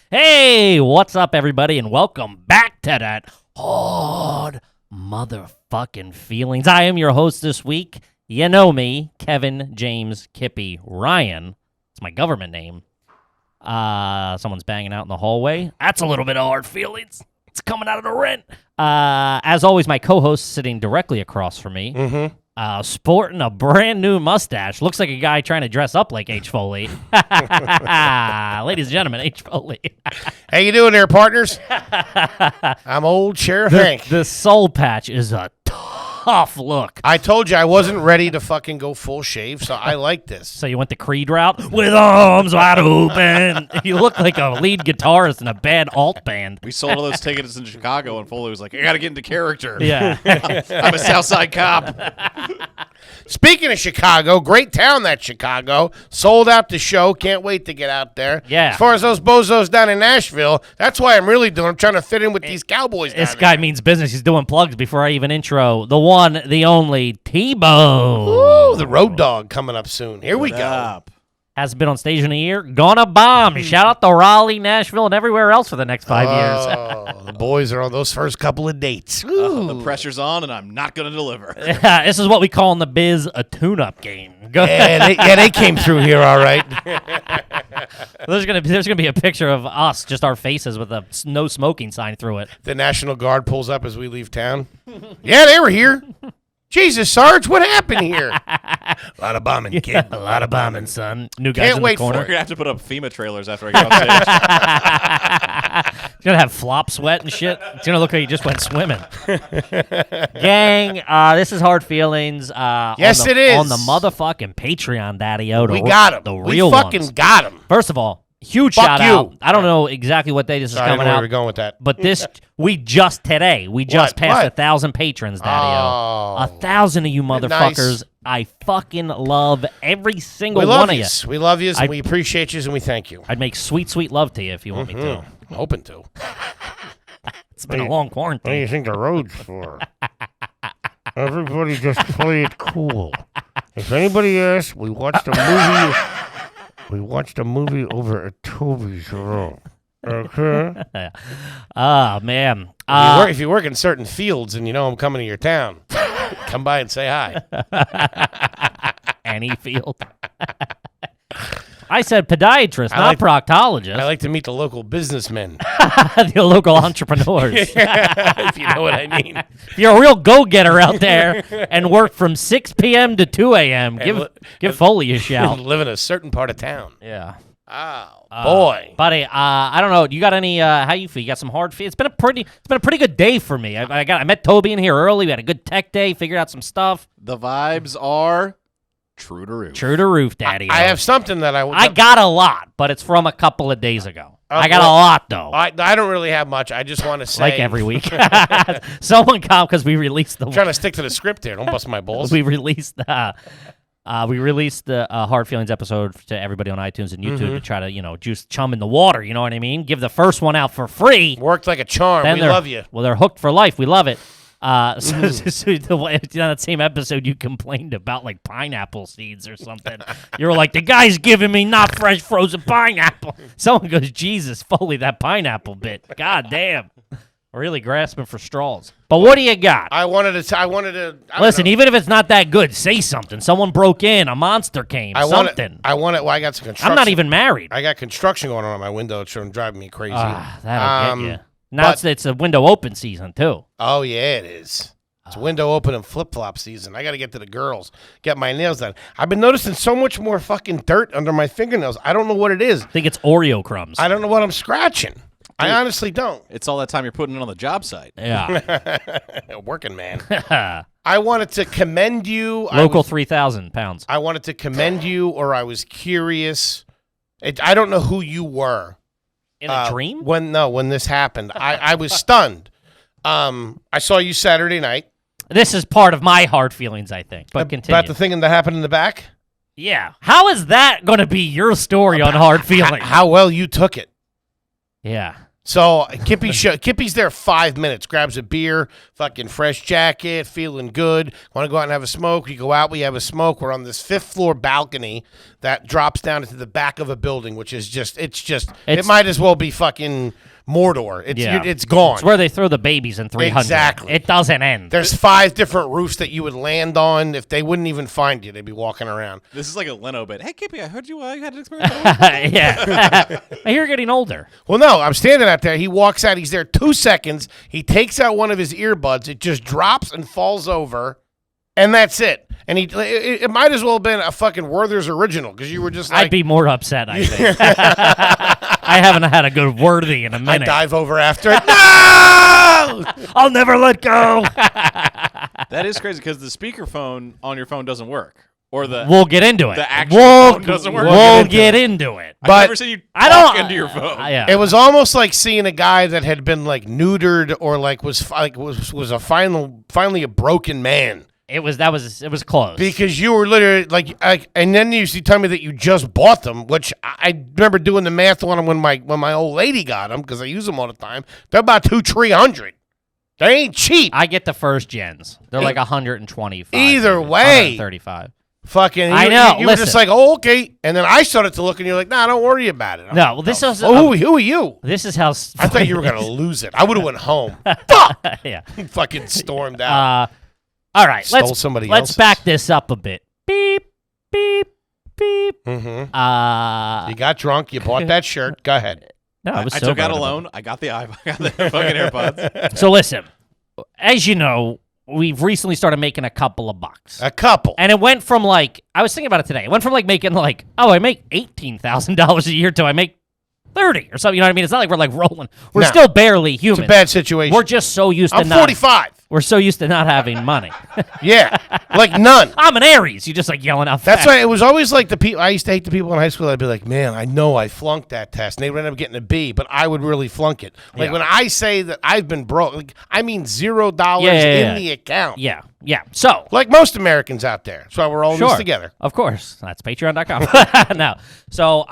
Hey, what's up, everybody, and welcome back to that hard motherfucking feelings. I am your host this week. You know me, Kevin James Kippy Ryan. It's my government name. Someone's banging out in the hallway. That's a little bit of hard feelings. It's coming out of the rent. As always, my co-host sitting directly across from me. Sporting a brand new mustache. Looks like a guy trying to dress up like H. Foley. Ladies and gentlemen, H. Foley. How you doing there, partners? I'm old Sheriff Hank. The soul patch is a tough look. I told you I wasn't ready to fucking go full shave, so I like this. So you went the Creed route? With arms wide open. You look like a lead guitarist in a bad alt band. We sold all those tickets in Chicago, and Foley was like, I got to get into character. Yeah. I'm a Southside cop. Speaking of Chicago, great town that Chicago. Sold out the show. Can't wait to get out there. Yeah. As far as those bozos down in Nashville, that's why I'm really doing. I'm trying to fit in with these Cowboys down This there. guy means business. He's doing plugs before I even intro. The one, the only, T-Bone. Ooh, the Road Dog coming up soon. Here we go. Up. Hasn't been on stage in a year. Gonna bomb. Shout out to Raleigh, Nashville, and everywhere else for the next 5 years. Oh, the boys are on those first couple of dates. The pressure's on, and I'm not going to deliver. This is what we call in the biz a tune-up game. Go They came through here all right. There's gonna be a picture of us, just our faces with a no smoking sign through it. The National Guard pulls up as we leave town. Yeah, they were here. Jesus, Sarge, what happened here? A lot of bombing, kid. A lot of bombing, son. New guys Can't in wait the corner. We're going to have to put up FEMA trailers after I get off stage. It's gonna have flop sweat and shit. It's gonna look like you just went swimming. Gang, this is Hard Feelings. Yes, it it is. on the motherfucking Patreon, Daddy-O. We got him. The We real fucking ones. got him. First of all, huge Fuck shout you. out. I don't know exactly what day this is Sorry, I don't coming know where out. we're going with that. But this, we just passed What? 1,000 patrons, Daddy-O. Oh. 1,000 of you Nice. motherfuckers. I fucking love every single We one love of you. you. We love you, I- and we appreciate you, and we thank you. I'd make sweet, sweet love to you if you want me to. I'm hoping to. It's been a long quarantine. think the road's for? Everybody just play it cool. If anybody asks, we watched a movie. We watched a movie over at Toby's room. Okay. Oh, man. If you work in certain fields and you know I'm coming to your town, come by and say hi. Any field. I said podiatrist, I not proctologist. I like to meet the local businessmen, The local entrepreneurs. if you know what I mean. If you're a real go-getter out there and work from 6 p.m. to 2 a.m., give Foley a shout. Live in a certain part of town. Yeah. Oh, boy. Buddy, I don't know. You got any, how you feel? You got some hard feelings? It's been a pretty good day for me. I met Toby in here early. We had a good tech day, figured out some stuff. The vibes are true to roof. True to roof, Daddy. I have something that I got a lot, but it's from a couple of days ago. I got a well, lot, though. I don't really have much. I just want to say. Like every week. Someone come because we released the Trying to stick to the script here. Don't bust my balls. we released the Hard Feelings episode to everybody on iTunes and YouTube to try to, juice chum in the water, you know what I mean? Give the first one out for free. Worked like a charm. Then We they're- love you. Well, they're hooked for life. We love it. So that same episode you complained about like pineapple seeds or something. You were like, the guy's giving me not fresh frozen pineapple. Someone goes, Jesus, Foley, that pineapple bit. God damn. Really grasping for straws. But what do you got? I wanted to. I don't Listen, know. even if it's not that good, say something. Someone broke in, a monster came, something. I want it. Well, I got some construction. I'm not even married. I got construction going on my window. It's driving me crazy. That'll get you. Now it's a window open season, too. Oh yeah, it is. It's window open and flip flop season. I got to get to the girls, get my nails done. I've been noticing so much more fucking dirt under my fingernails. I don't know what it is. I think it's Oreo crumbs. I don't know what I'm scratching. I honestly don't. It's all that time you're putting in on the job site. Yeah. Working man. I wanted to commend you. Local 3,000 pounds. I wanted to commend you, or I was curious. I don't know who you were. In a dream? When this happened, I was stunned. I saw you Saturday night. This is part of my hard feelings, I think. But continue. About the thing that happened in the back. Yeah. How is that going to be your story on hard feelings? How well you took it. Yeah. So Kippy's there 5 minutes, grabs a beer, fucking fresh jacket, feeling good. Want to go out and have a smoke? We go out, we have a smoke. We're on this 5th floor balcony that drops down into the back of a building, which is it might as well be fucking Mordor. It's gone. It's where they throw the babies in 300. Exactly. It doesn't end. There's 5 different roofs that you would land on. If they wouldn't even find you, they'd be walking around. This is like a Leno bit. Hey, Kippy, I heard you had an experience. Yeah. You're getting older. Well, no, I'm standing out there. He walks out. He's there 2 seconds. He takes out one of his earbuds. It just drops and falls over, and that's it. And it might as well have been a fucking Werther's original because you were just like... I'd be more upset, I think. I haven't had a good worthy in a I minute. dive over after it. No! I'll never let go. That is crazy because the speakerphone on your phone doesn't work. Or the We'll get into it. the actual phone doesn't work. We'll get into it. I've But never seen you I talk don't into your phone. Yeah. It was almost like seeing a guy that had been like neutered or like was a finally a broken man. It was close. Because you were literally like, and then you tell me that you just bought them, which I remember doing the math on them when my old lady got them because I use them all the time. They're about $200-300. They ain't cheap. I get the first gens. They're like 125. Either way. 135. Fucking, I know. You were just like, oh, okay. And then I started to look, and you're like, nah, don't worry about it. No, well, this is Oh, who are you? this is how. I thought you were gonna lose it. I would have went home. Fuck! Yeah. Fucking stormed out. All right. Stole somebody let's else's. back this up a bit. Beep, beep, beep. Mm-hmm. You got drunk. You bought that shirt. Go ahead. No, I was I sober took out a when I loan. I got the iPhone. I got the fucking AirPods. So listen, as you know, we've recently started making a couple of bucks. A couple. And it went from like, I was thinking about it today. It went from like making like, oh, I make $18,000 a year to I make 30 or something. You know what I mean? It's not like we're like rolling. We're No. still barely It's human. a bad situation. We're just so used to I'm not. 45. We're so used to not having money. Yeah. Like none. I'm an Aries. You just like yelling out. That's fast. why it was always like the people. I used to hate the people in high school. I'd be like, man, I know I flunked that test. And they would end up getting a B, but I would really flunk it. Like Yeah. when I say that I've been broke, like, I mean $0 Yeah. in the account. Yeah, yeah. So Like most Americans out there. That's why we're all in this together. Of course. That's patreon.com. No. So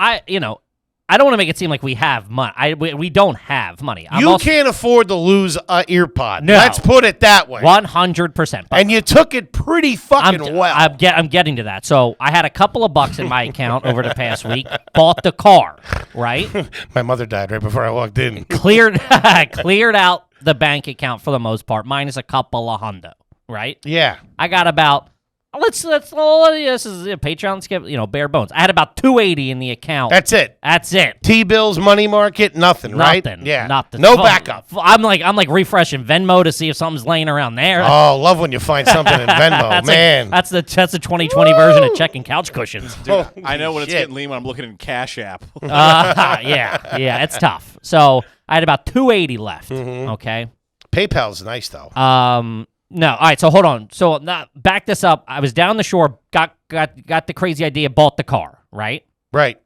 I don't want to make it seem like we have money. We don't have money. You can't afford to lose an earpod. No. Let's put it that way. 100%. And you took it pretty fucking well. I'm getting to that. So I had a couple of bucks in my account over the past week. Bought the car, right? My mother died right before I walked in. cleared out the bank account for the most part, minus a couple of hundo, right? Yeah. I got about this is a Patreon skip, bare bones. I had about $280 in the account. That's it. That's it. T-bills, money market, nothing, right? Nothing. Yeah. Nothing. No backup. I'm like refreshing Venmo to see if something's laying around there. Oh, love when you find something in Venmo, that's man. that's the 2020 version of checking couch cushions. Oh, I know when it's shit. getting lean when I'm looking in Cash App. Yeah, it's tough. So I had about $280 left. Mm-hmm. Okay. PayPal's nice though. No, all right. So hold on. So back this up. I was down the shore, got the crazy idea, bought the car. Right. Right.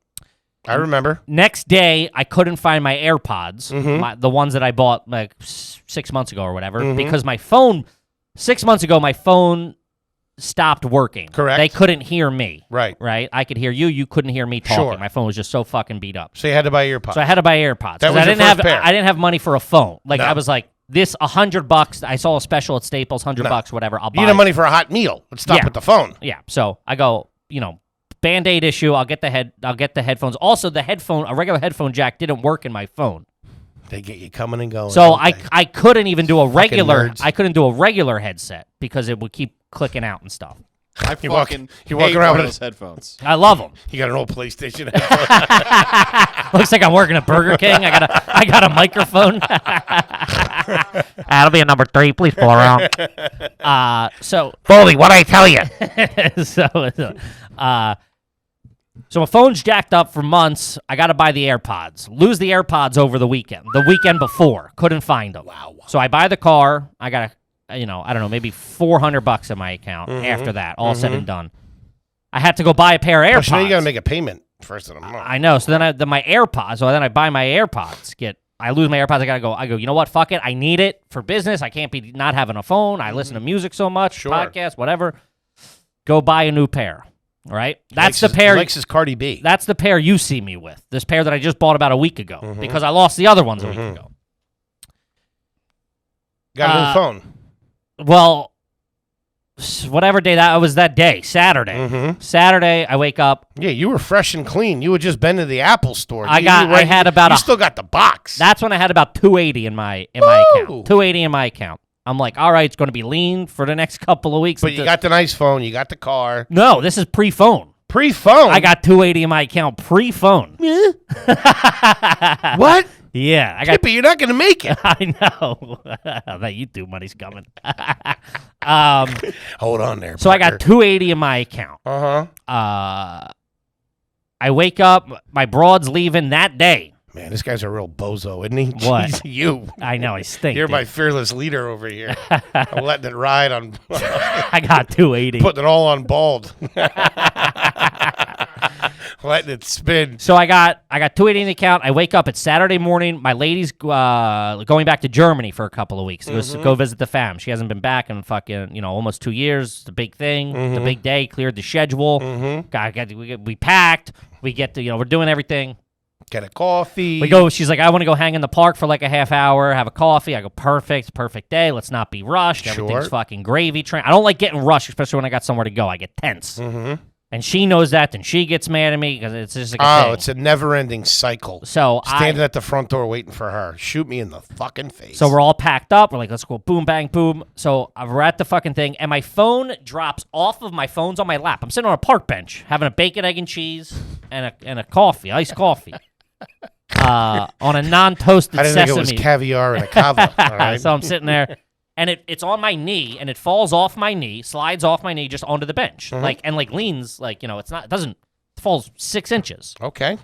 I remember. Next day, I couldn't find my AirPods, Mm-hmm. the ones that I bought like 6 months ago or whatever, because my phone 6 months ago my phone stopped working. Correct. They couldn't hear me. Right. Right. I could hear you. You couldn't hear me talking. Sure. My phone was just so fucking beat up. So you had to buy earpods. So I had to buy AirPods. That 'cause was I your didn't first have pair. I didn't have money for a phone. Like No. I was like, this $100. I saw a special at Staples, $100, whatever. I'll buy. you need money for a hot meal. Let's stop Yeah. with the phone. Yeah. So I go, Band-Aid issue. I'll get the headphones. Also, a regular headphone jack didn't work in my phone. They get you coming and going. So don't they? I couldn't even do a regular. nerds. I couldn't do a regular headset because it would keep clicking out and stuff. I You walk- fucking you walk hate around one of with those headphones. I love them. You got an old PlayStation. Looks like I'm working at Burger King. I got a microphone. That'll be a number 3. Please pull around. So Foley, what'd I tell you? So my phone's jacked up for months. I got to buy the AirPods. Lose the AirPods over the weekend. The weekend before, couldn't find them. Wow. So I buy the car. I got I don't know, maybe $400 in my account after that, all said and done. I had to go buy a pair of AirPods. Plus, now you got to make a payment first of the month. I know. So then my AirPods. So then I buy my AirPods. I lose my AirPods. I go. You know what? Fuck it. I need it for business. I can't be not having a phone. I listen to music so much, Sure. podcasts, whatever. Go buy a new pair. right? That's the pair. He likes his Cardi B. That's the pair you see me with. This pair that I just bought about a week ago because I lost the other ones a week ago. Got a new phone. Well, whatever day that was, that day, Saturday. Saturday, I wake up. Yeah, you were fresh and clean. You had just been to the Apple store. I had about you still got the box. That's when I had about 280 in my account. 280 in my account. I'm like, all right, it's going to be lean for the next couple of weeks. But you got the nice phone. You got the car. No, this is pre-phone. Pre-phone? I got 280 in my account pre-phone. What? Yeah. I got. Kippy, you're not going to make it. I know. That YouTube money's coming. Hold on there, So I got 280 in my account. I wake up. My broad's leaving that day. Man, this guy's a real bozo, isn't he? What? Jeez, you. I know, I stink. You're dude. my fearless leader over here. I'm letting it ride on. I got 280. Putting it all on bald. Letting it spin. So I got 280 in the account. I wake up. It's Saturday morning. My lady's going back to Germany for a couple of weeks to go visit the fam. She hasn't been back in fucking almost 2 years. The big thing, the big day. Cleared the schedule. We packed. We get to we're doing everything. Get a coffee. We go. She's like, I want to go hang in the park for like a half hour, have a coffee. I go, perfect day. Let's not be rushed. Everything's fucking gravy train. I don't like getting rushed, especially when I got somewhere to go. I get tense. And she knows that, and she gets mad at me because it's just like a thing. It's a never-ending cycle. So standing at the front door waiting for her. Shoot me in the fucking face. So we're all packed up. We're like, let's go boom, bang, boom. So we're at the fucking thing, and my phone drops off of my phone's on my lap. I'm sitting on a park bench having a bacon, egg, and cheese and a coffee, iced coffee. On a non-toasted sesame. I didn't think it was caviar and a cava. All right? So I'm sitting there, and it's on my knee, and it falls off my knee, slides off my knee just onto the bench, leans it falls 6 inches. Okay.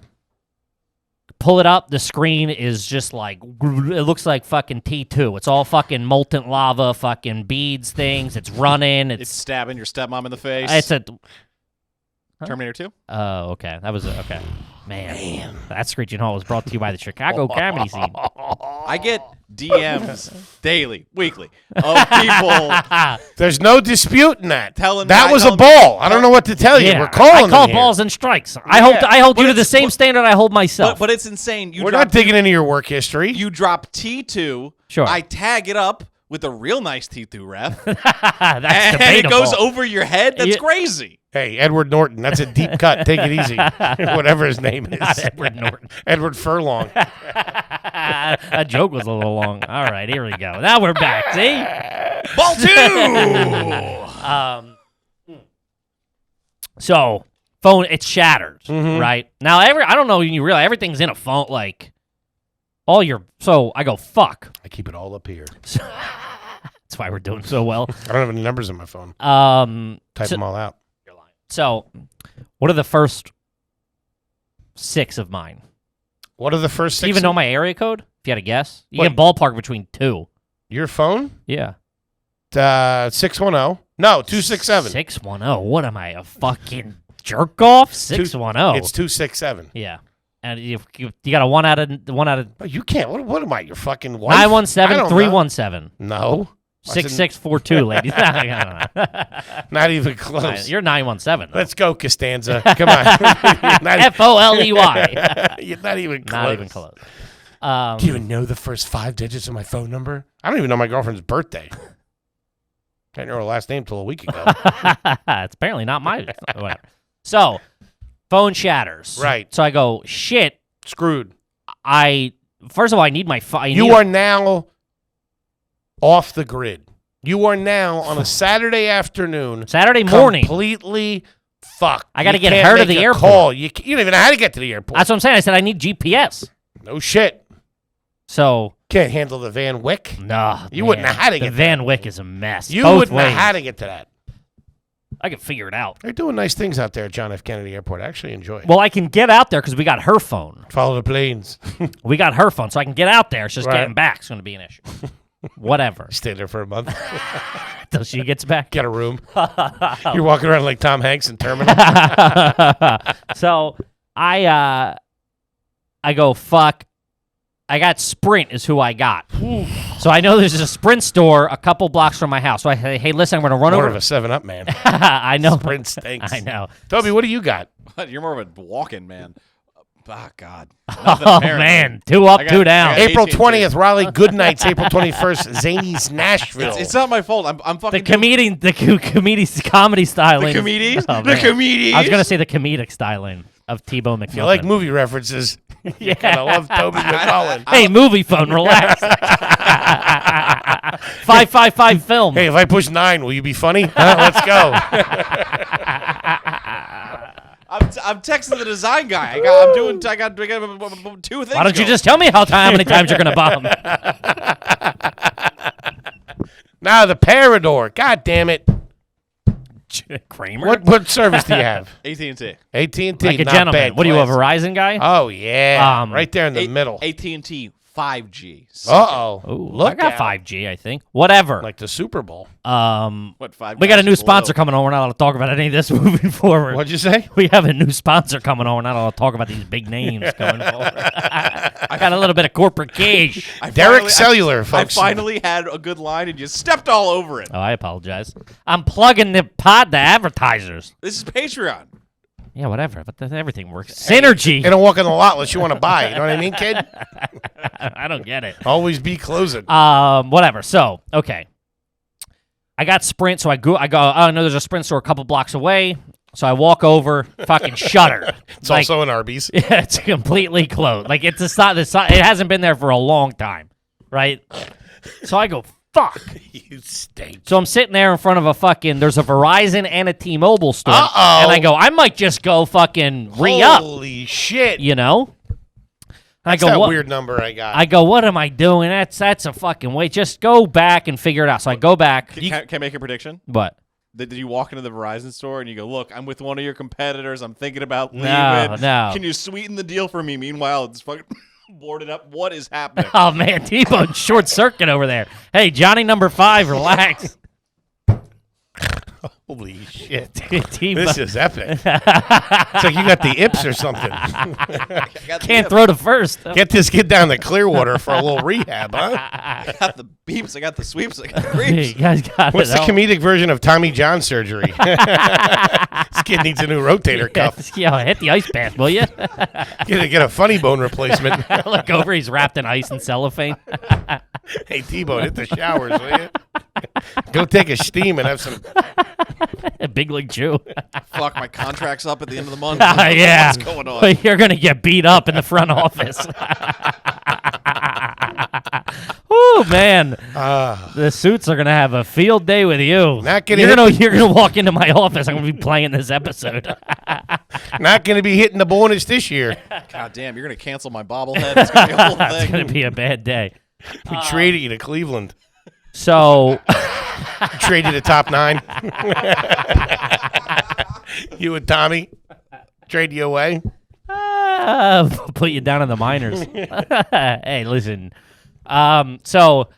Pull it up, the screen is just like, it looks like fucking T2. It's all fucking molten lava, fucking beads, things. It's running. It's stabbing your stepmom in the face. It's a Terminator 2? Oh, okay. That was okay. Man. That Screeching Hall was brought to you by the Chicago Comedy Scene. I get DMs daily, weekly of people. There's no disputing that. Telling that me- was I a tell ball. I don't know what to tell you. Yeah, We're calling I call it here. balls and strikes. I hold you to the same standard I hold myself. But it's insane. We're not digging into your work history. You drop T2. Sure. I tag it up with a real nice T2 ref. That's and debatable. it goes over your head. That's Yeah. crazy. Hey, Edward Norton. That's a deep cut. Take it easy. Whatever his name is. Not Edward Norton. Edward Furlong. That joke was a little long. All right, here we go. Now we're back. See? Ball 2! So, phone, it's shattered, right? Now, I don't know if you realize everything's in a phone, like, so I go, fuck. I keep it all up here. That's why we're doing so well. I don't have any numbers in my phone. Type them all out. So, what are the first 6 of mine? What are the first 6? Do you even know my area code? If you had a guess? You Wait. can ballpark between 2. Your phone? Yeah. 610. No, 267. 610. What am I, a fucking jerk off? 610. It's 267. Yeah. And you got a one out of Oh, you can't. What am I? Your fucking wife? 917 I don't 317 know. 6642, ladies. Not even close. You're 917. though. Let's go, Costanza. Come on. FOLEY. You're not even close. Not even close. Do you even know the first 5 digits of my phone number? I don't even know my girlfriend's birthday. Can't know her last name till a week ago. It's apparently not my. Whatever. So, phone shatters. Right. So I go, shit. Screwed. First of all, I need my phone. You are now off the grid. You are now on a Saturday afternoon. Saturday morning. Completely fucked. I got to You get can't her to make the a airport. Call. You don't even know how to get to the airport. That's what I'm saying. I said I need GPS. No shit. So Can't handle the Van Wyck. nah, You wouldn't know how to the get Van Wyck is a mess. You Both wouldn't know ways. how to get to that. I can figure it out. They're doing nice things out there at John F. Kennedy Airport. I actually enjoy it. Well, I can get out there because we got her phone. Follow the planes. We got her phone, so I can get out there. It's just Right. getting back. It's going to be an issue. Whatever. Stay there for a month. Till she gets back. Get a room. You're walking around like Tom Hanks in Terminal. So I go, fuck. I got Sprint is who I got. So I know there's a Sprint store a couple blocks from my house. So I say, hey, listen, I'm going to run More over. of a 7-Up man. I know. Sprint stinks. I know. Toby, what do you got? You're more of a walking man. Oh, God. Oh, man. 2 up, I got- 2 down. I got- April AT&T. 20th, Raleigh Goodnights. April 21st, Zany's Nashville. It's not my fault. I'm The fucking comedian, comedy styling. The comedies? Oh, The man. comedies? I was going to say the comedic styling of Tebow McMillan. If you like movie references, you're going to love Toby McMullen. Hey, movie phone, relax. 555 film. Hey, if I push 9, will you be funny? Let's go. I'm texting the design guy. I got 2 things. Why don't you going. just tell me how many times you're going to bomb? Now the Parador. God damn it. Kramer? What service do you have? AT&T. AT&T. Like a not gentleman. bad. What are you, a Class. Verizon guy? Oh, yeah. Right there in the A- middle. AT&T 5G. Uh-oh. Ooh, Look I got out. 5G, I think. Whatever. Like the Super Bowl. What 5G? We got a new sponsor coming on. We're not allowed to talk about any of this moving forward. What'd you say? We have a new sponsor coming on. We're not allowed to talk about these big names going forward. I got a little bit of corporate cash. Derek Cellular, I folks. finally had a good line and you stepped all over it. Oh, I apologize. I'm plugging the advertisers. This is Patreon. Yeah, whatever. But everything works. Synergy. They don't walk in the lot unless you want to buy. You know what I mean, kid? I don't get it. Always be closing. Whatever. So, okay. I got Sprint, so I go, oh, no, there's a Sprint store a couple blocks away. So I walk over, fucking shutter. It's also an Arby's. Yeah, it's completely closed. Like, it hasn't been there for a long time, right? So I go, fuck. You stink. So I'm sitting there in front of there's a Verizon and a T-Mobile store. Uh-oh. And I go, I might just go fucking re-up, Holy shit. you know? That's I go, that what? weird number I got. I go, what am I doing? That's a fucking wait. Just go back and figure it out. So I go back. Can I make a prediction? What? Did you walk into the Verizon store and you go, look, I'm with one of your competitors. I'm thinking about leaving. No. Can you sweeten the deal for me? Meanwhile, it's fucking boarded up. What is happening? Oh, man, T-Bone short circuit over there. Hey, Johnny number 5, relax. Holy shit. T-Bone This is epic. It's like you got the ips or something. I got the can't throw to first. Get this kid down to Clearwater for a little rehab, huh? I got the beeps. I got the sweeps. I got the You creeps. guys got What's it. the comedic version of Tommy John surgery? This kid needs a new rotator cuff. Yeah, hit the ice bath, will you? Get a funny bone replacement. Look over, he's wrapped in ice and cellophane. Hey, T-Bone, hit the showers, will you? Go take a steam and have some. A big league Jew. Fuck, my contract's up at the end of the month. Yeah. What's going on? But you're going to get beat up in the front office. Oh man, the suits are going to have a field day with you. Not gonna you're hit going to walk into my office. I'm going to be playing this episode. Not going to be hitting the bonus this year. God damn, you're going to cancel my bobblehead. It's going to be a whole It's thing. going to be a bad day. We traded you to Cleveland. So, Traded to top 9. You and Tommy trade you away. put you down in the minors. Hey, listen. So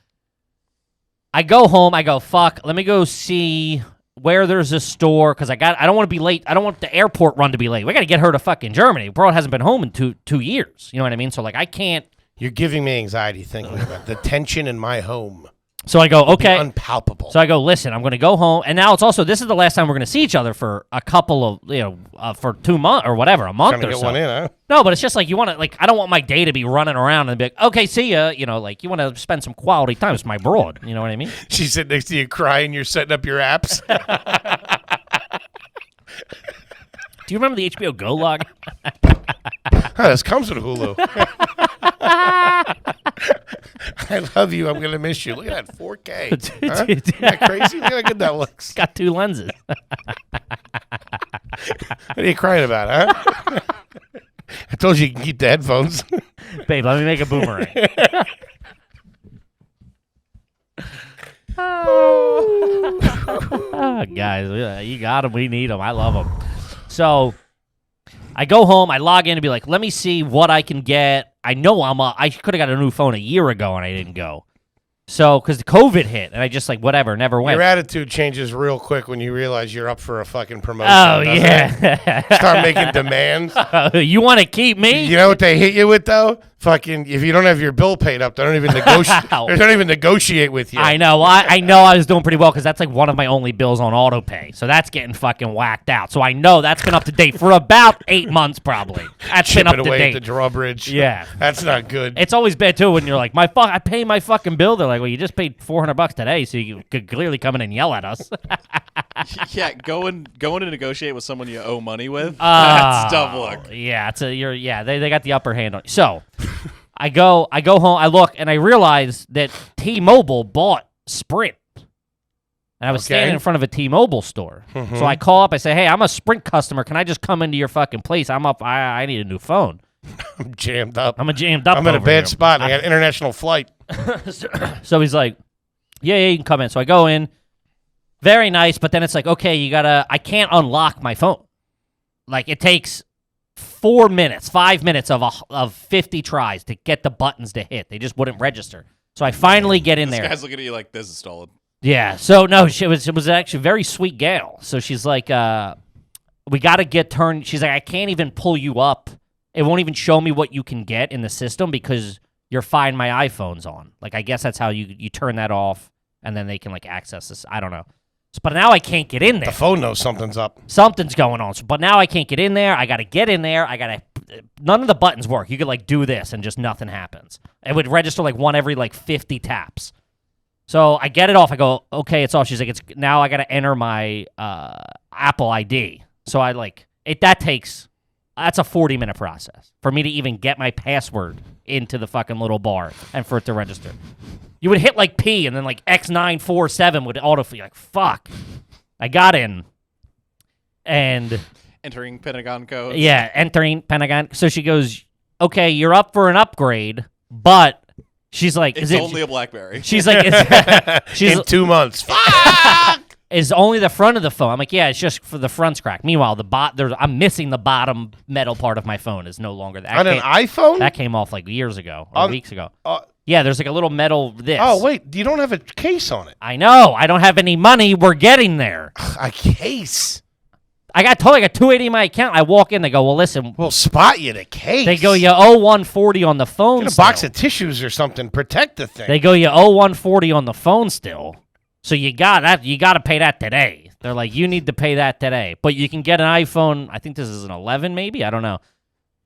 I go home. I go, fuck. Let me go see where there's a store because I don't want to be late. I don't want the airport run to be late. We got to get her to fucking Germany. Bro hasn't been home in two years. You know what I mean? So like I can't. You're giving me anxiety thinking about the tension in my home. So I go, okay. Unpalpable. So I go, listen, I'm going to go home. And now it's also, this is the last time we're going to see each other for a couple of, for 2 months or whatever, a month Trying to or get so. one in, huh? No, but it's just like you want to, like, I don't want my day to be running around and be like, okay, see ya. You know, like, you want to spend some quality time with my broad. You know what I mean? She's sitting next to you crying. You're setting up your apps. Do you remember the HBO Go log? This comes with Hulu. I love you. I'm going to miss you. Look at that 4K. Huh? Isn't that crazy? Look how good that looks. Got 2 lenses. What are you crying about, huh? I told you you can keep the headphones. Babe, let me make a boomerang. Guys, you got them. We need them. I love them. So I go home. I log in and be like, let me see what I can get. I know I could have got a new phone a year ago and I didn't go. So, because the COVID hit, and I just like, whatever, never went. Your attitude changes real quick when you realize you're up for a fucking promotion. Oh, doesn't yeah. it? Start making demands. You want to keep me? You know what they hit you with, though? Fucking, if you don't have your bill paid up, they don't even negotiate. They don't even negotiate with you. I know. I know I was doing pretty well because that's like one of my only bills on auto pay. So that's getting fucking whacked out. So I know that's been up to date for about 8 months probably. That's been up Chipping to away date. at the drawbridge. Yeah. That's not good. It's always bad too when you're like, I pay my fucking bill. They're like, well, you just paid $400 today, so you could clearly come in and yell at us. Yeah, going to negotiate with someone you owe money with. That's tough luck. Yeah, they got the upper hand on you. So I go home, I look, and I realize that T-Mobile bought Sprint. And I was standing in front of a T-Mobile store. So I call up, I say, hey, I'm a Sprint customer. Can I just come into your fucking place? I'm up, I need a new phone. I'm jammed up. I'm jammed up. I'm in a over bad here. spot. I got an international flight. So he's like, yeah, you can come in. So I go in. Very nice, but then it's like, okay, I can't unlock my phone. Like, it takes 5 minutes of 50 tries to get the buttons to hit. They just wouldn't register. So I finally get in This there. guy's looking at you like, this is stolen. Yeah. So no, it was actually a very sweet gal. So she's like, we got to get turned. She's like, I can't even pull you up. It won't even show me what you can get in the system because you're fine. My iPhone's on. Like, I guess that's how you turn that off, and then they can like access this. I don't know. But now I can't get in there. The phone knows something's up. Something's going on. But now I can't get in there. I got to get in there. None of the buttons work. You could like do this and just nothing happens. It would register like one every like 50 taps. So I get it off. I go, okay, it's off. She's like, now I got to enter my Apple ID. So I like it. That's a 40-minute process for me to even get my password into the fucking little bar and for it to register. You would hit like P and then like X947 would autofill. Like, fuck. I got in. And Entering Pentagon code. yeah, entering Pentagon. So she goes, okay, you're up for an upgrade, but she's like, It's only a BlackBerry. she's like, she's In 2 months. is only the front of the phone. I'm like, yeah, it's just for the front's cracked. Meanwhile, I'm missing the bottom metal part of my phone is no longer there. On an iPhone? That came off like years ago or weeks ago. Uh, Yeah, there's like a little metal this. oh, wait. You don't have a case on it. I know. I don't have any money. We're getting there. A case? I got told I got $280 in my account. I walk in. They go, well, listen. We'll spot you the case. They go, you owe $140 on the phone Get a still. box of tissues or something. Protect the thing. They go, you owe $140 on the phone still. So you got that. You got to pay that today. They're like, you need to pay that today. But you can get an iPhone. I think this is an 11, maybe. I don't know.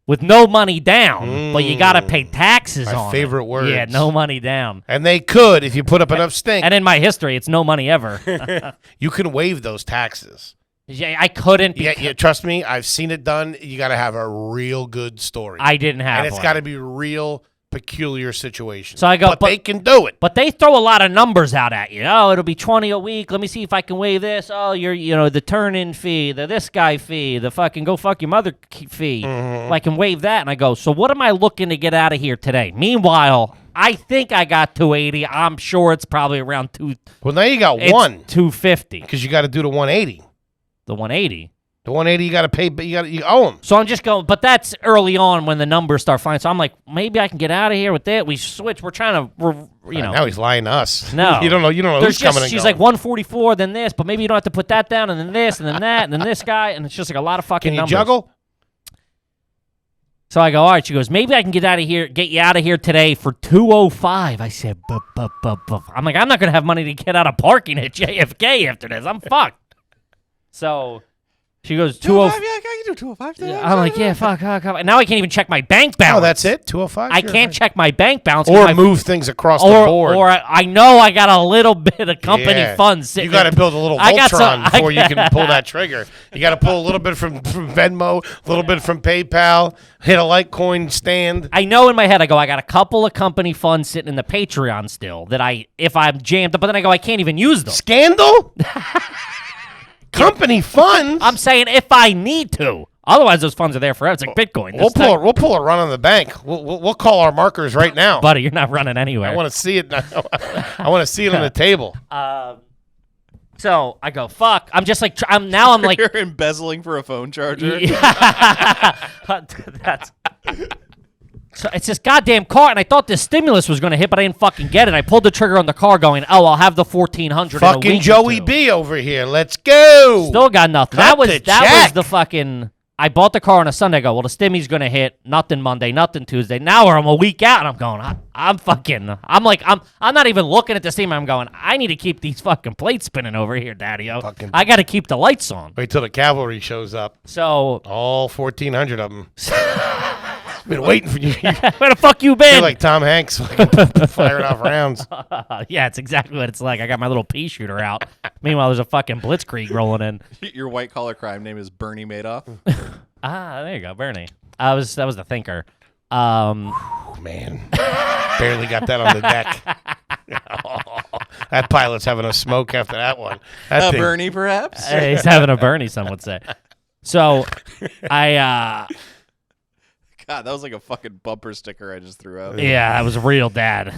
With no money down, but you got to pay taxes My on it. favorite words. Yeah, no money down. And they could if you put up enough stink. And in my history, it's no money ever. You can waive those taxes. Yeah, I couldn't. Yeah, trust me, I've seen it done. You got to have a real good story. I didn't have and it's one. got to be real peculiar situation. So I go, but they can do it. But they throw a lot of numbers out at you. Oh, it'll be $20 a week. Let me see if I can waive this. Oh, the turn-in fee, the this guy fee, the fucking go fuck your mother fee. Mm-hmm. I can waive that. And I go, so what am I looking to get out of here today? Meanwhile, I think I got $280. I'm sure it's probably around Well, now you got it's one $250. because you got to do the 180. The 180. The 180 you got to pay, but you owe them. So I'm just going, but that's early on when the numbers start flying. So I'm like, maybe I can get out of here with that. We switch. We're trying to, Now he's lying to us. No. you don't know There's who's coming and she's going. like 144, then this, but maybe you don't have to put that down, and then this, and then that, and then this guy, and it's just like a lot of fucking Can you numbers. juggle? So I go, all right. She goes, maybe I can get you out of here today for $205. I said, I'm like, I'm not gonna have money to get out of parking at JFK after this. I'm fucked. So she goes, 205. Yeah, I can do 205 today. I'm like, yeah, fuck. And now I can't even check my bank balance. Oh, that's it? 205? I can't check my bank balance. Or move things across the board. Or I know I got a little bit of company Yeah. funds sitting You got to there. build a little I got Voltron some- before you can pull that trigger. You got to pull a little bit from Venmo, a little bit from PayPal, hit a Litecoin stand. I know in my head, I go, I got a couple of company funds sitting in the Patreon still that if I'm jammed up, but then I go, I can't even use them. Scandal? Company funds? I'm saying if I need to. Otherwise, those funds are there forever. It's like Bitcoin. We'll pull a run on the bank. We'll call our markers right now. Buddy, you're not running anywhere. I want to see it. I want to see it on the table. So I go, fuck. I'm just like, I'm like, You're embezzling for a phone charger. that's So it's this goddamn car, and I thought this stimulus was going to hit, but I didn't fucking get it. I pulled the trigger on the car going, oh, I'll have the $1,400 in a Fucking week or Joey two. B over here. Let's go. Still got nothing. Cut That the was check. the fucking... I bought the car on a Sunday. I go, well, the stimmy's going to hit. Nothing Monday, nothing Tuesday. Now I'm a week out, and I'm going, I'm not even looking at the stimmy. I'm going, I need to keep these fucking plates spinning over here, Daddy-O. Fucking- I got to keep the lights on. Wait till the cavalry shows up. So... All 1,400 of them. Been waiting for you. Where the fuck you been? You're like Tom Hanks, firing off rounds. Yeah, it's exactly what it's like. I got my little pea shooter out. Meanwhile, there's a fucking blitzkrieg rolling in. Your white collar crime name is Bernie Madoff. There you go, Bernie. That was the thinker. Oh, man. Barely got that on the deck. That pilot's having a smoke after that one. That thing- Bernie, perhaps? He's having a Bernie, some would say. So, God, that was like a fucking bumper sticker I just threw out. yeah, that was real dad.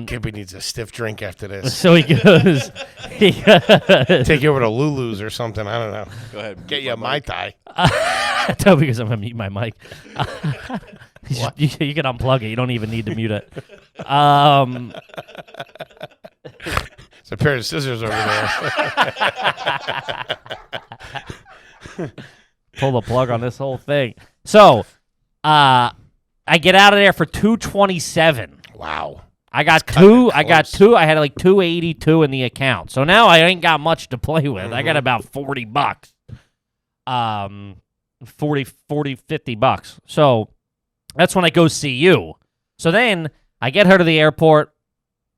Kippy needs a stiff drink after this. So he goes, Take you over to Lulu's or something. I don't know. Go ahead. Get you a Mai Tai. Toby goes, I'm going to mute my mic. You can unplug it. You don't even need to mute it. There's a pair of scissors over there. Pull the plug on this whole thing. So, I get out of there for $227. Wow. I got cutting it I got close. two. I had like $282 in the account. So now I ain't got much to play with. I got about $40. 50 bucks. So that's when I go see you. So then I get her to the airport,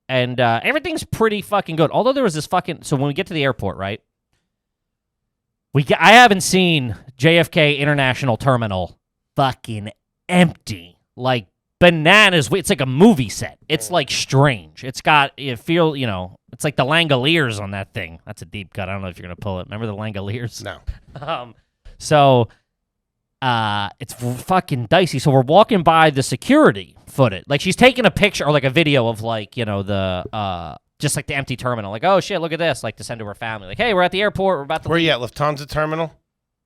and everything's pretty fucking good. Although there was this fucking... So when we get to the airport, right? I haven't seen JFK International Terminal fucking empty. Like bananas. It's like a movie set. It's like strange. It's got... It's like the Langoliers on that thing. That's a deep cut. I don't know if you're going to pull it. Remember the Langoliers? No. So it's fucking dicey. So we're walking by the security footage. Like she's taking a picture or like a video of like, the just like the empty terminal. Like, oh shit, look at this. Like to send to her family. Like, hey, we're at the airport. We're about to Where you at? Lufthansa terminal?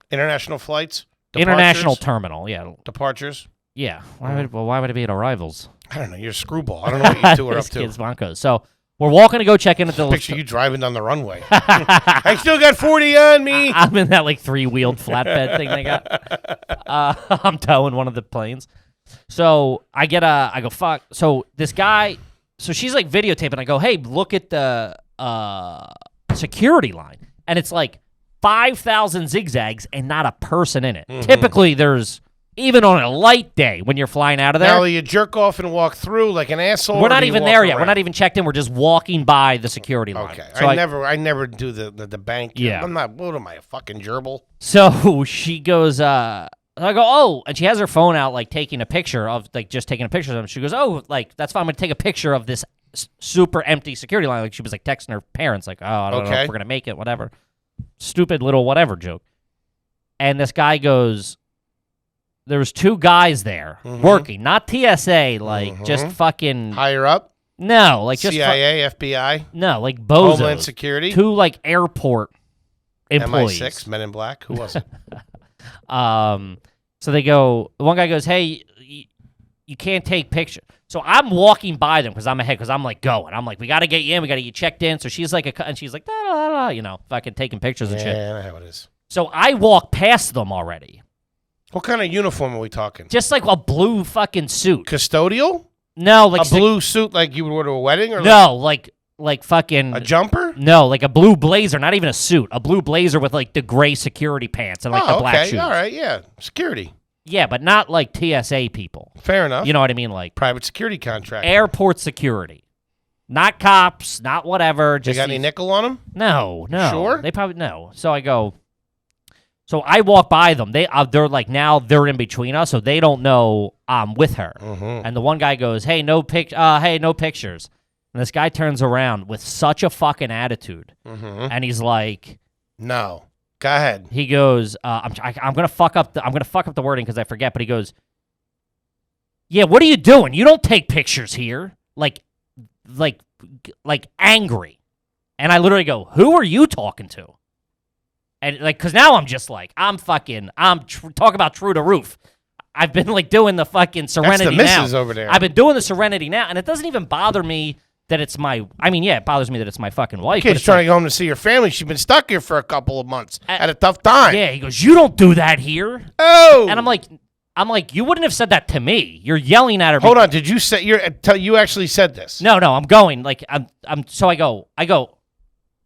International flights? International terminal. Yeah. Departures? Yeah. Why would it be at arrivals? I don't know. You're a screwball. I don't know what you two are up This to. kid's bonkers. So we're walking to go check in at the... Picture you driving down the runway. I still got 40 on me. I'm in that like 3-wheeled flatbed thing they got. I'm towing one of the planes. So I go, fuck. So this guy, so she's like videotaping. I go, hey, look at the security line. And it's like 5,000 zigzags and not a person in it. Mm-hmm. Typically there's, even on a light day when you're flying out of there. Now you jerk off and walk through like an asshole. We're or not do you even walk there yet. We're around? not even checked in. We're just walking by the security line. Okay. So I never do the bank. Yeah. I'm not, what am I, a fucking gerbil? So she goes, I go, oh, and she has her phone out, like taking a picture of, like just taking a picture of them. She goes, oh, like that's fine. I'm gonna take a picture of this super empty security line. Like she was like texting her parents, like, oh, I don't know Okay. if we're gonna make it, whatever. Stupid little whatever joke. And this guy goes, there was 2 guys there working, not TSA, like just fucking Higher up? no, like just CIA, FBI, no, like bozos. Homeland Security, 2 like airport employees. MI6, Men in Black. Who was it? So they go, one guy goes, hey, you can't take pictures. So I'm walking by them because I'm ahead, because I'm like going. I'm like, we got to get you in. We got to get checked in. So she's like, and she's like, da, da, da, fucking taking pictures and shit. Yeah, I know how it is. So I walk past them already. What kind of uniform are we talking? Just like a blue fucking suit. Custodial? No, like A blue suit like you would wear to a wedding? Or no, like fucking a jumper? no, like a blue blazer, not even a suit. A blue blazer with like the gray security pants and like the black okay. shoes. All right, yeah. Security. Yeah, but not like TSA people. Fair enough. You know what I mean? Like Private security contract. airport security. Not cops, not whatever. You Just got any these- nickel on them? No. Sure? They probably no. So I go. So I walk by them. They're like, now they're in between us, so they don't know I'm with her. Mm-hmm. And the one guy goes, "Hey, no pictures." And this guy turns around with such a fucking attitude, and he's like, No. Go ahead. he goes, I'm gonna fuck up the wording because I forget, but he goes, "Yeah, what are you doing? You don't take pictures here." Like angry. And I literally go, "Who are you talking to?" And like, cause now I'm just like, talk about true to roof. I've been like doing the fucking Serenity That's the now. missus over there. I've been doing the Serenity now, and it doesn't even bother me that it's my. I mean, yeah, it bothers me that it's my fucking wife. but Kid's it's trying like, to go home to see her family. She's been stuck here for a couple of months. Had a tough time. yeah, he goes, you don't do that here, Oh. and I'm like, you wouldn't have said that to me. You're yelling at her. Hold on. Did you say you actually said this? No, I'm going. Like I'm. So I go.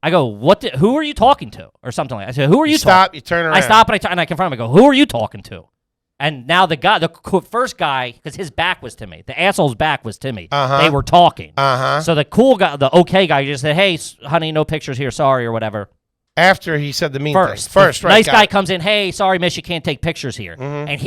What? Who are you talking to, or something like that. I said, who are you? Stop. You turn around. I stop and I confront him. I go, who are you talking to? And now the first guy, because his back was to me, the asshole's back was to me. Uh-huh. They were talking. Uh-huh. So the cool guy, the okay guy, just said, "Hey, honey, no pictures here, sorry," or whatever. After he said the mean First, thing. First, the right? nice got guy it. comes in. Hey, sorry, miss, you can't take pictures here. Mm-hmm. And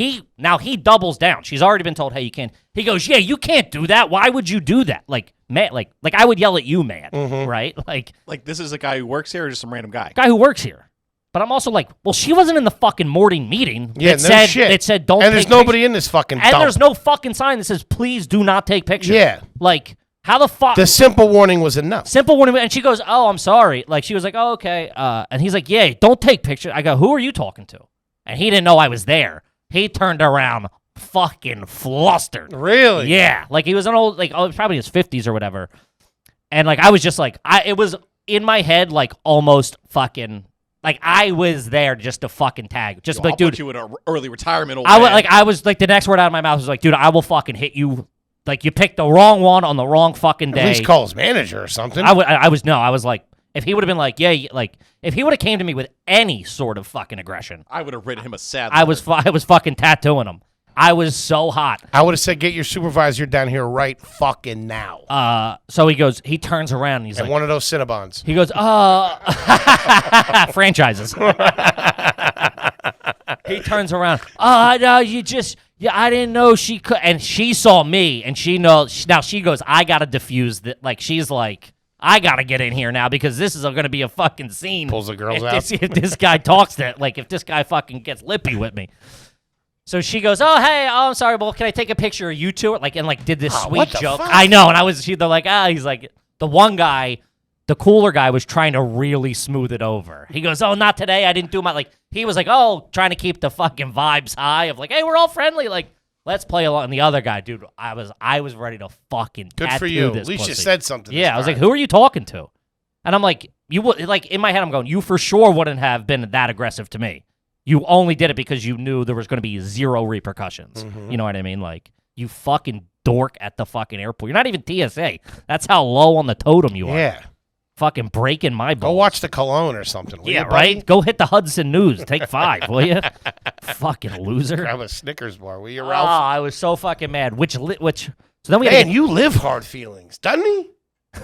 he doubles down. She's already been told, hey, you can't. He goes, yeah, you can't do that. Why would you do that? Like, man, like I would yell at you, man. Mm-hmm. Right? Like This is a guy who works here or just some random guy? guy who works here. But I'm also like, well, she wasn't in the fucking morning meeting. Yeah, that no said, shit. That said, don't. And there's take nobody pictures. in this fucking And dump. there's no fucking sign that says, please do not take pictures. Yeah. Like, how the fuck? The simple warning was enough. Simple warning. And she goes, oh, I'm sorry. Like, she was like, oh, okay. And he's like, yeah, don't take pictures. I go, who are you talking to? And he didn't know I was there. He turned around fucking flustered. Really? Yeah. Like, he was an old, like, probably his 50s or whatever. And, like, I was just like, it was in my head, like, almost fucking, like, I was there just to fucking tag. Just Yo, like, I'll dude. put you in an early retirement. Old I man. was like, the next word out of my mouth was like, dude, I will fucking hit you. Like, you picked the wrong one on the wrong fucking day. At least call his manager or something. I was like, if he would have been like, yeah, like, if he would have came to me with any sort of fucking aggression, I would have written him a sad. I was fucking tattooing him. I was so hot. I would have said, get your supervisor down here right fucking now. So he turns around and he's And like, one of those Cinnabons. he goes, franchises. He turns around. No, I didn't know she could. And she saw me, and she knows. Now she goes, I got to diffuse that. Like, she's like, I got to get in here now because this is going to be a fucking scene. Pulls the girls if out. if this guy talks to, like, if this guy fucking gets lippy with me. So she goes, oh, hey, I'm sorry, well, can I take a picture of you two? Like, and, like, did this sweet what the joke. fuck? I know. And they're like, he's like, the one guy, the cooler guy was trying to really smooth it over. He goes, oh, not today. I didn't do my, like, he was like, oh, trying to keep the fucking vibes high of like, hey, we're all friendly. Like, let's play along. And the other guy, dude, I was ready to fucking Good tattoo for you. this At least you pussy. said something. Yeah, this I was like, time. who are you talking to? And I'm like, you would, like, in my head, I'm going, you for sure wouldn't have been that aggressive to me. You only did it because you knew there was going to be zero repercussions. Mm-hmm. You know what I mean? Like, you fucking dork at the fucking airport. You're not even TSA. That's how low on the totem you are. Yeah. Fucking breaking my balls. Go watch the Cologne or something. will Yeah, you, buddy? right? Go hit the Hudson News. Take 5, will you? Fucking loser. Grab a Snickers bar, will you, Oh, Ralph? I was so fucking mad. So then we Man, had you live hard feelings, doesn't he?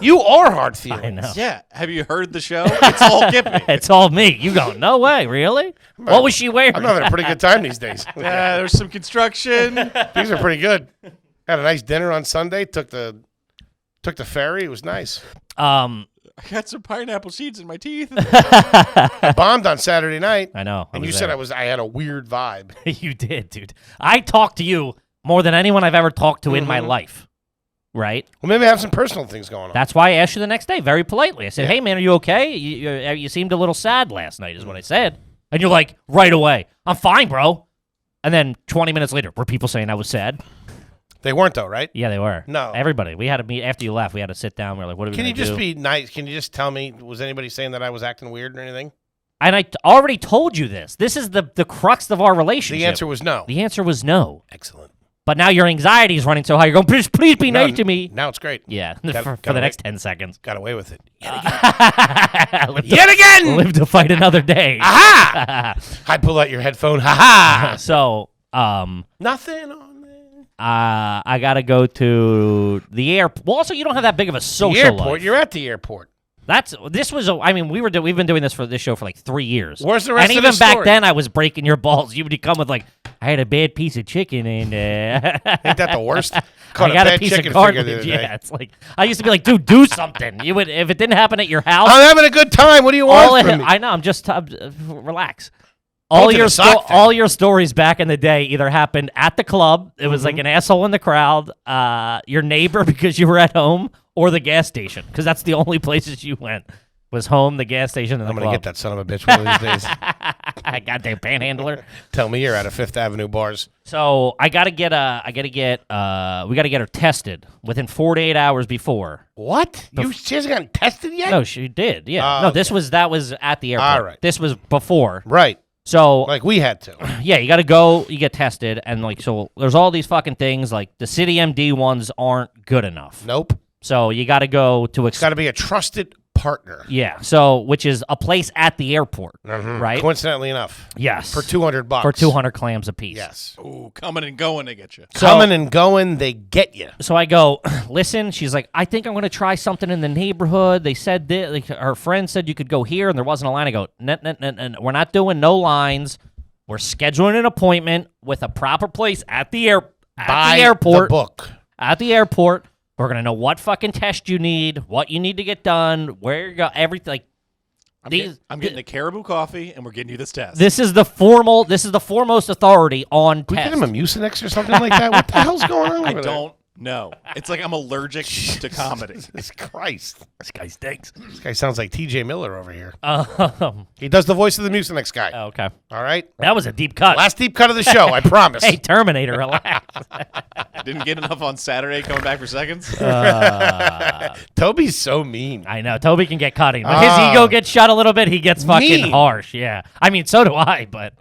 You are hard feelings. I know. Yeah. Have you heard the show? It's all Gippy. It's all me. You go, no way, really? What was she wearing? I'm having a pretty good time these days. Yeah, there's some construction. Things are pretty good. Had a nice dinner on Sunday. Took the ferry. It was nice. I got some pineapple seeds in my teeth. I bombed on Saturday night, I know. and you said I had a weird vibe. You did, dude. I talked to you more than anyone I've ever talked to in my life. Right? Well, maybe I have some personal things going on. That's why I asked you the next day very politely. I said, hey, man, are you okay? You seemed a little sad last night is what I said. And you're like, right away, I'm fine, bro. And then 20 minutes later, were people saying I was sad? They weren't though, right? Yeah, they were. No. Everybody. We had to meet after you left. We had to sit down. We were like, what are we Can going you to do? just be nice? Can you just tell me? Was anybody saying that I was acting weird or anything? And I already told you this. This is the crux of our relationship. The answer was no. The answer was no. Excellent. But now your anxiety is running so high. You're going, please be nice to me. Now it's great. Yeah, Got- for got the away. next 10 seconds. Got away with it. Yet again! Live to fight another day. Aha! I pull out your headphone. Ha ha! So, Nothing on there. I got to go to the airport. Well, also, you don't have that big of a social The airport. life. You're at the airport. We've been doing this for this show for like 3 years. Where's the rest and of even the back story? then, I was breaking your balls. You would come with like, I had a bad piece of chicken and Ain't that the worst? I Caught got a bad piece of chicken figure the other cartilage. day. Yeah, it's like I used to be like, dude, do something. You would if it didn't happen at your house. I'm having a good time. What do you want from me? I know. I'm just relax. Go to the sock thing. All your stories back in the day either happened at the club. It was Mm-hmm. like an asshole in the crowd, your neighbor because you were at home, or the gas station because that's the only places you went. Was home the gas station in the I'm going to club. get that son of a bitch one of these days. Goddamn panhandler. Tell me you're out of Fifth Avenue bars. So we got to get her tested within 48 hours she Hasn't gotten tested yet? No, she did. Yeah. Oh, No, okay. that was at the airport. All right. This was before. Right. So Like we had to. yeah, you got to go. You get tested, and like so, there's all these fucking things. Like the City MD ones aren't good enough. Nope. So you got to go to It's got to be a trusted partner. yeah. So which is a place at the airport, Mhm. right? Coincidentally enough. Yes. For $200. For 200 clams a piece. Yes. Ooh, coming and going to get you. Coming and going, they get you. So I go, listen. She's like, I think I'm going to try something in the neighborhood. They said that like, her friend said you could go here, and there wasn't a line. I go, no, we're not doing no lines. We're scheduling an appointment with a proper place at the airport. The book. At the airport, we're gonna know what fucking test you need, what you need to get done, where you go, everything. Like, I'm getting a Caribou coffee, and we're getting you this test. This is the foremost authority on We test. get him a Mucinex or something like that? What the hell's going on I over there? don't know. It's like I'm allergic to comedy. Jesus Christ. This guy stinks. This guy sounds like TJ Miller over here. Okay. He does the voice of the Mucinex guy. All right? That was a deep cut. Last deep cut of the show, I promise. Hey, Terminator, relax. Didn't get enough on Saturday coming back for seconds. Toby's so mean. I know Toby can get cutting, but his ego gets shut a little bit. He gets fucking Mean. harsh. Yeah, I mean, so do I, but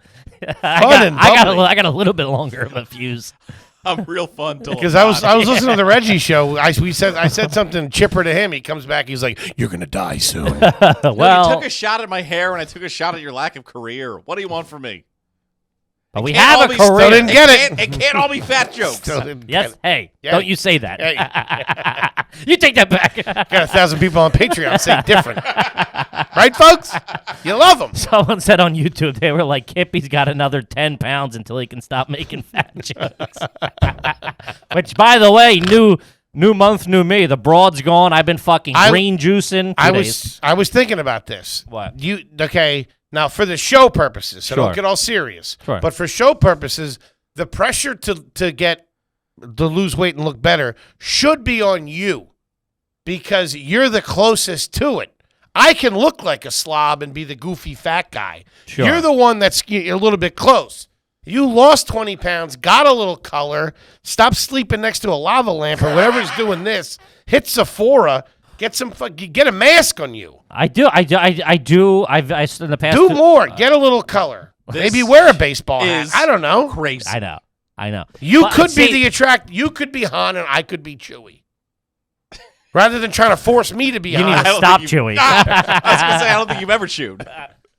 I and bubbly. got a little bit longer of a fuse. I'm real fun till Because I was listening to the Reggie show. I said something chipper to him. He comes back. He's like, "You're gonna die soon." Well, you took a shot at my hair, and I took a shot at your lack of career. What do you want from me? but we Can't have all a be- Still career. didn't get it. It can't all be fat jokes. Still didn't Yes. get it. Hey, Yeah. don't you say that. Hey. You take that back. Got 1,000 people on Patreon say different, right, folks? You love them. Someone said on YouTube, they were like, Kippy's got another 10 pounds until he can stop making fat jokes. Which, by the way, new month, new me. The broad's gone. I've been fucking green juicing. I was thinking about this. What? Okay? Now for the show purposes, so Sure. don't get all serious. Sure. But for show purposes, the pressure to lose weight and look better should be on you, because you're the closest to it. I can look like a slob and be the goofy fat guy. Sure. You're the one that's a little bit close. You lost 20 pounds, got a little color, stop sleeping next to a lava lamp or whatever's doing this, hit Sephora, get a mask on you. I do. I've in the past. Do more. Get a little color. This Maybe wear a baseball hat. is I don't know. Crazy. I know. You But, could be see, You could be Han and I could be Chewie. Rather than trying to force me to be You Han. need I to don't stop think you- chewing. I was gonna say I don't think you've ever chewed.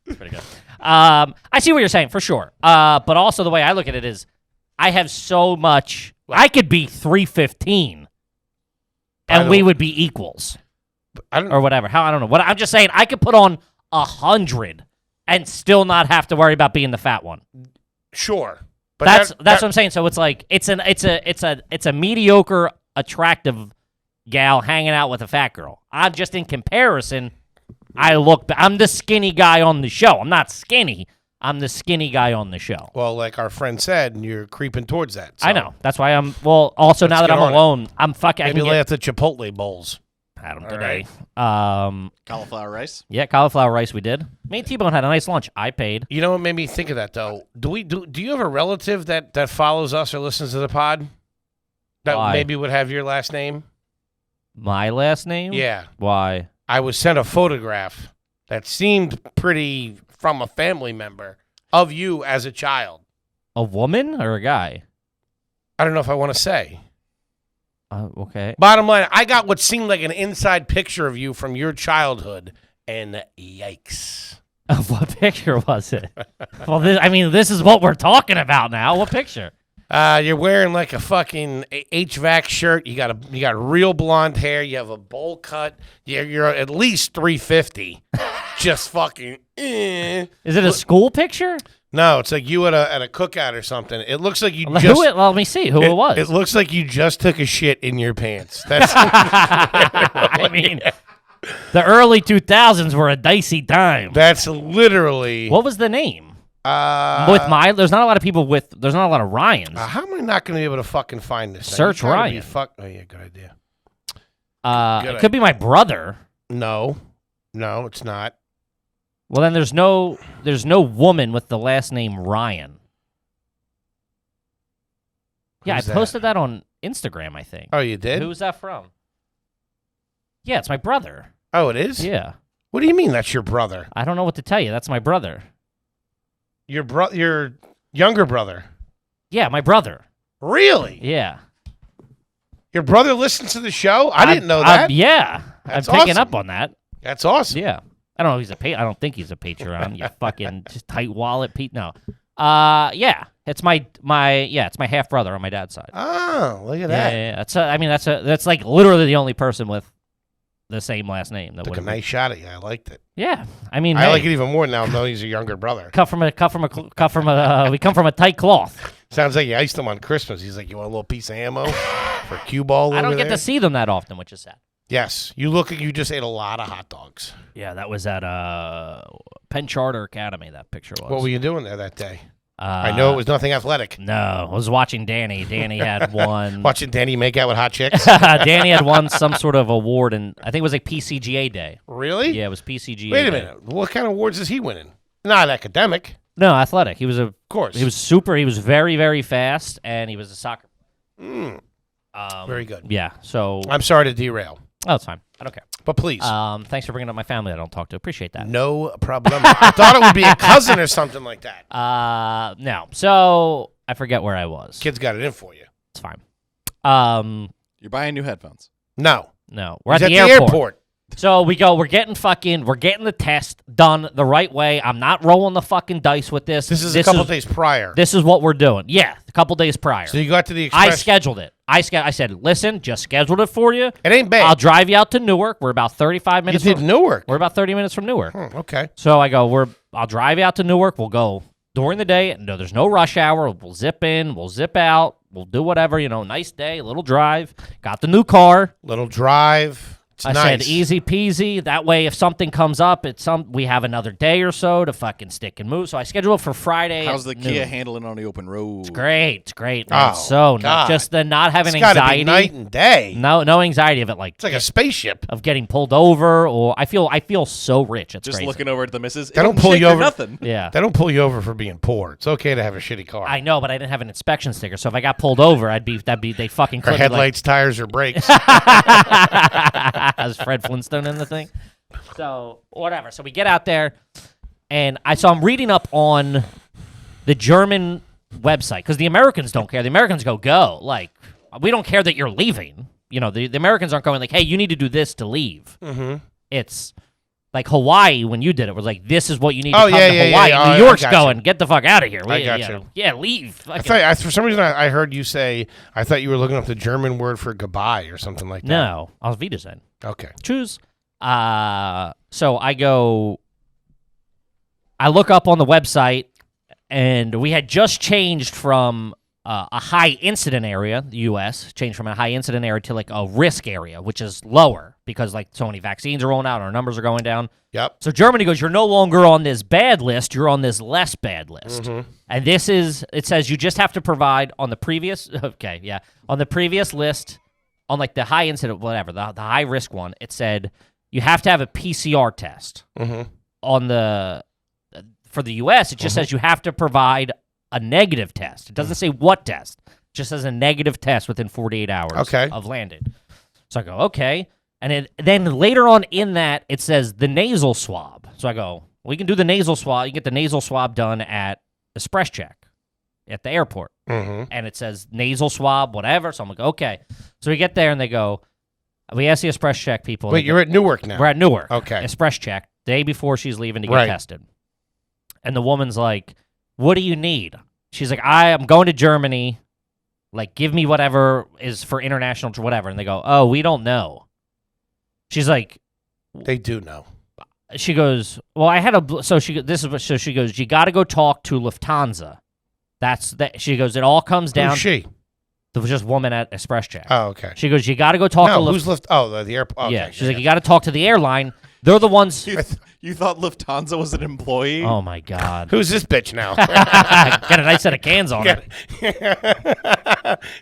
Pretty good. I see what you're saying for sure. But also the way I look at it is, I have so much. I could be 315, and we would be equals, I don't or whatever. I don't know. What I'm just saying, I could put on 100 and still not have to worry about being the fat one. Sure. But That's what I'm saying. So it's like it's a mediocre, attractive gal hanging out with a fat girl. I'm just in comparison. I'm the skinny guy on the show. I'm not skinny. I'm the skinny guy on the show. Well, like our friend said, you're creeping towards that. So I know. That's why I'm. Well, also now that get I'm on it. alone, I'm fucking. I maybe can lay get out the Chipotle bowls. had them All today. Cauliflower rice. Yeah, cauliflower rice. We did. Me and T-Bone had a nice lunch. I paid. You know what made me think of that though? Do you have a relative that follows us or listens to the pod that Why? maybe would have your last name? My last name? Yeah. Why? I was sent a photograph that seemed pretty from a family member of you as a child. A woman or a guy? I don't know if I want to say. Okay. Bottom line, I got what seemed like an inside picture of you from your childhood, and yikes. What picture was it? Well, this is what we're talking about now. What picture? You're wearing like a fucking HVAC shirt. You got real blonde hair. You have a bowl cut. You're at least 350. Just fucking. Is it a school picture? No, it's like you at a cookout or something. It looks like you just. Let me see who it was. It looks like you just took a shit in your pants. That's. I mean, the early 2000s were a dicey time. That's literally. What was the name? There's not a lot of people with. There's not a lot of Ryans. How am I not going to be able to fucking find this? Search Now, you Ryan. Oh yeah, good idea. It could be my brother. No. No, it's not. Well, then there's no woman with the last name Ryan. Yeah, Who's I that? posted that on Instagram, I think. Oh, you did? Who's that from? Yeah, it's my brother. Oh, it is? Yeah. What do you mean that's your brother? I don't know what to tell you. That's my brother. Your younger brother. Yeah, my brother. Really? Yeah. Your brother listens to the show? I didn't know that. Yeah. That's I'm picking awesome. up on that. That's awesome. Yeah. I don't know if he's I don't think he's a Patreon. You fucking just tight wallet, Pete. No. Yeah. It's my it's my half brother on my dad's side. Oh, look at Yeah, that. yeah. That's like literally the only person with the same last name. That Took a would nice shot at you. I liked it. Yeah. I mean, I hey, like it even more now knowing he's a younger brother. we come from a tight cloth. Sounds like you iced him on Christmas. He's like, you want a little piece of ammo for cue ball I don't over get there? to see them that often, which is sad. Yes. You look like you just ate a lot of hot dogs. Yeah, that was at Penn Charter Academy. That picture was. What were you doing there that day? Uh, I know it was nothing athletic. No, I was watching Danny. Danny had won. Watching Danny make out with hot chicks? Danny had won some sort of award, and I think it was like PCGA day. Really? Yeah, it was PCGA. Wait a day. minute. What kind of awards is he winning? Not academic. No, athletic. He was Of course. He was very, very fast, and he was a soccer. Very good. Yeah. So I'm sorry to derail, it's fine. I don't care. but please. Thanks for bringing up my family. I don't talk to. Appreciate that. No problem. I thought it would be a cousin or something like that. No. So I forget where I was. Kid's got it in for you. It's fine. You're buying new headphones. No. No. We're He's at the airport. So we go. We're getting the test done the right way. I'm not rolling the fucking dice with this. This is a couple days prior. This is what we're doing. Yeah, a couple days prior. So you got to the I express. scheduled it. I said, listen, just scheduled it for you. It ain't bad. I'll drive you out to Newark. We're about 35 You minutes. did Newark. We're about 30 minutes from Newark. Okay. So I go, I'll drive you out to Newark. We'll go during the day. No, there's no rush hour. We'll zip in. We'll zip out. We'll do whatever. Nice day, a little drive. Got the new car. Little drive. It's I nice. said easy peasy. That way, if something comes up, we have another day or so to fucking stick and move. So I scheduled it for Friday. How's the at Kia noon. handling on the open road? It's great, man. Oh, So God. just the not having It's got to anxiety. be night and day. No anxiety of it, like It's like a spaceship. of getting pulled over, or I feel so rich. It's Just crazy. looking over at the missus. They don't It pull shake you or over. Nothing. Yeah, They don't pull you over for being poor. It's okay to have a shitty car. I know, but I didn't have an inspection sticker, so if I got pulled over, they fucking Or could headlights, tires, or brakes. as Fred Flintstone in the thing. So whatever. So we get out there, and I'm reading up on the German website because the Americans don't care. The Americans go. Like, we don't care that you're leaving. The Americans aren't going like, hey, you need to do this to leave. Mm-hmm. It's like Hawaii when you did it was like, this is what you need to come to Hawaii. yeah. New York's I got going, get the fuck out of here. I got you. Yeah, leave. For some reason, I heard you say, I thought you were looking up the German word for goodbye or something like that. No, Auf Wiedersehen. Okay. Choose. So I look up on the website, and we had just changed from a high incident area, the U.S., changed from a high incident area to like a risk area, which is lower because like so many vaccines are rolling out, our numbers are going down. Yep. So Germany goes, you're no longer on this bad list, you're on this less bad list. Mm-hmm. And it says you just have to provide on the previous, on the previous list, on like the high incident, whatever, the high risk one, it said you have to have a PCR test. Mm-hmm. For the U.S., it just says you have to provide a negative test. It doesn't say what test. It just says a negative test within 48 hours of landing. So I go, okay. And then later on in that, it says the nasal swab. So I go, we can do the nasal swab. You can get the nasal swab done at Express Check at the airport. Mm-hmm. And it says nasal swab, whatever. So I'm like, okay. So we get there, and they go, we ask the Express Check people. Wait, you're at Newark now. We're at Newark. Okay. Express Check, day before she's leaving to get Right. tested. And the woman's like, what do you need? She's like, I'm going to Germany. Like, give me whatever is for international, whatever. And they go, oh, we don't know. She's like, They do know. she goes, well, I had she goes, you got to go talk to Lufthansa. She goes, it all comes down. Who's she? There was just woman at Express Check. Oh, okay. She goes, you got to go talk to No, Lufthansa. who's left? Oh, the airport. Okay, Yeah, she's like, you got to talk to the airline. They're the ones. You thought Lufthansa was an employee? Oh my God. Who's this bitch now? Got a nice set of cans on it.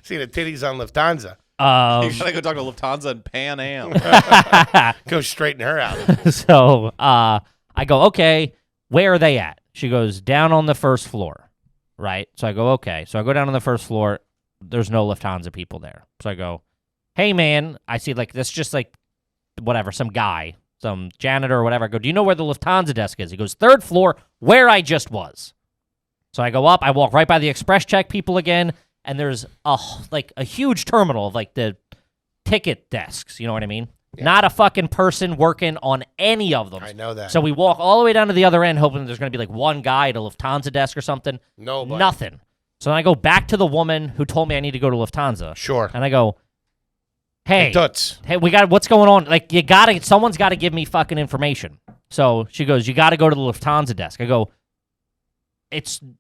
See the titties on Lufthansa. You gotta go talk to Lufthansa and Pan Am. Go straighten her out. So I go, okay, where are they at? She goes, down on the first floor, right? So I go, okay. So I go down on the first floor. There's no Lufthansa people there. So I go, hey, man, I see like this just like whatever, some guy, some janitor or whatever. I go, do you know where the Lufthansa desk is? He goes, third floor, where I just was. So I go up, I walk right by the express check people again, and there's a huge terminal of like the ticket desks, you know what I mean? Yeah. Not a fucking person working on any of them. I know that. So we walk all the way down to the other end, hoping there's going to be like one guy at a Lufthansa desk or something. Nobody. Nothing. So then I go back to the woman who told me I need to go to Lufthansa. Sure. And I go, hey, Toots. hey, what's going on? Like, someone's got to give me fucking information. So she goes, you got to go to the Lufthansa desk. I go,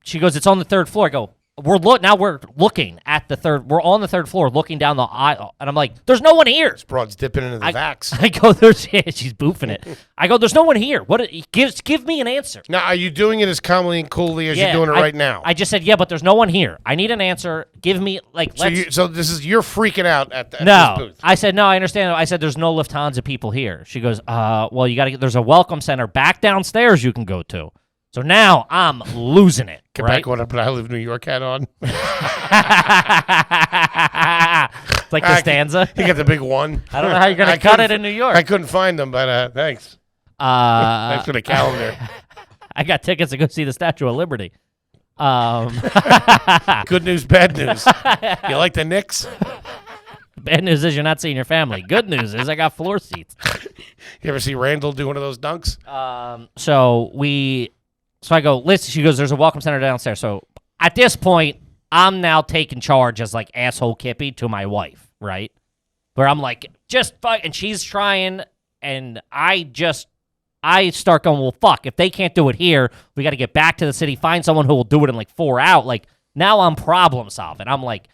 she goes, it's on the third floor. I go, we're looking at the third. We're on the third floor, looking down the aisle, and I'm like, "There's no one here." This broad's dipping into the vax. I go, she's boofing it. I go, "There's no one here. What? Give me an answer." Now, are you doing it as calmly and coolly as you're doing it right now? I just said, "Yeah, but there's no one here. I need an answer. Give me So this is you're freaking out at this booth. I said, "No, I understand." I said, "There's no Lufthansa people here." She goes, well, you got to. There's a welcome center back downstairs you can go to." So now I'm losing it. Get right? back on a I Live in New York hat on. It's like the stanza. You got the big one. I don't know how you're going to cut it in New York. I couldn't find them, but thanks. Thanks for the calendar. I got tickets to go see the Statue of Liberty. Good news, bad news. You like the Knicks? Bad news is you're not seeing your family. Good news is I got floor seats. You ever see Randall do one of those dunks? So I go, listen, she goes, there's a welcome center downstairs. So at this point, I'm now taking charge as like asshole Kippy to my wife, right? Where I'm like, just fuck, and she's trying, and I start going, well, fuck, if they can't do it here, we got to get back to the city, find someone who will do it in like 4 hours. Like, now I'm problem solving. I'm like,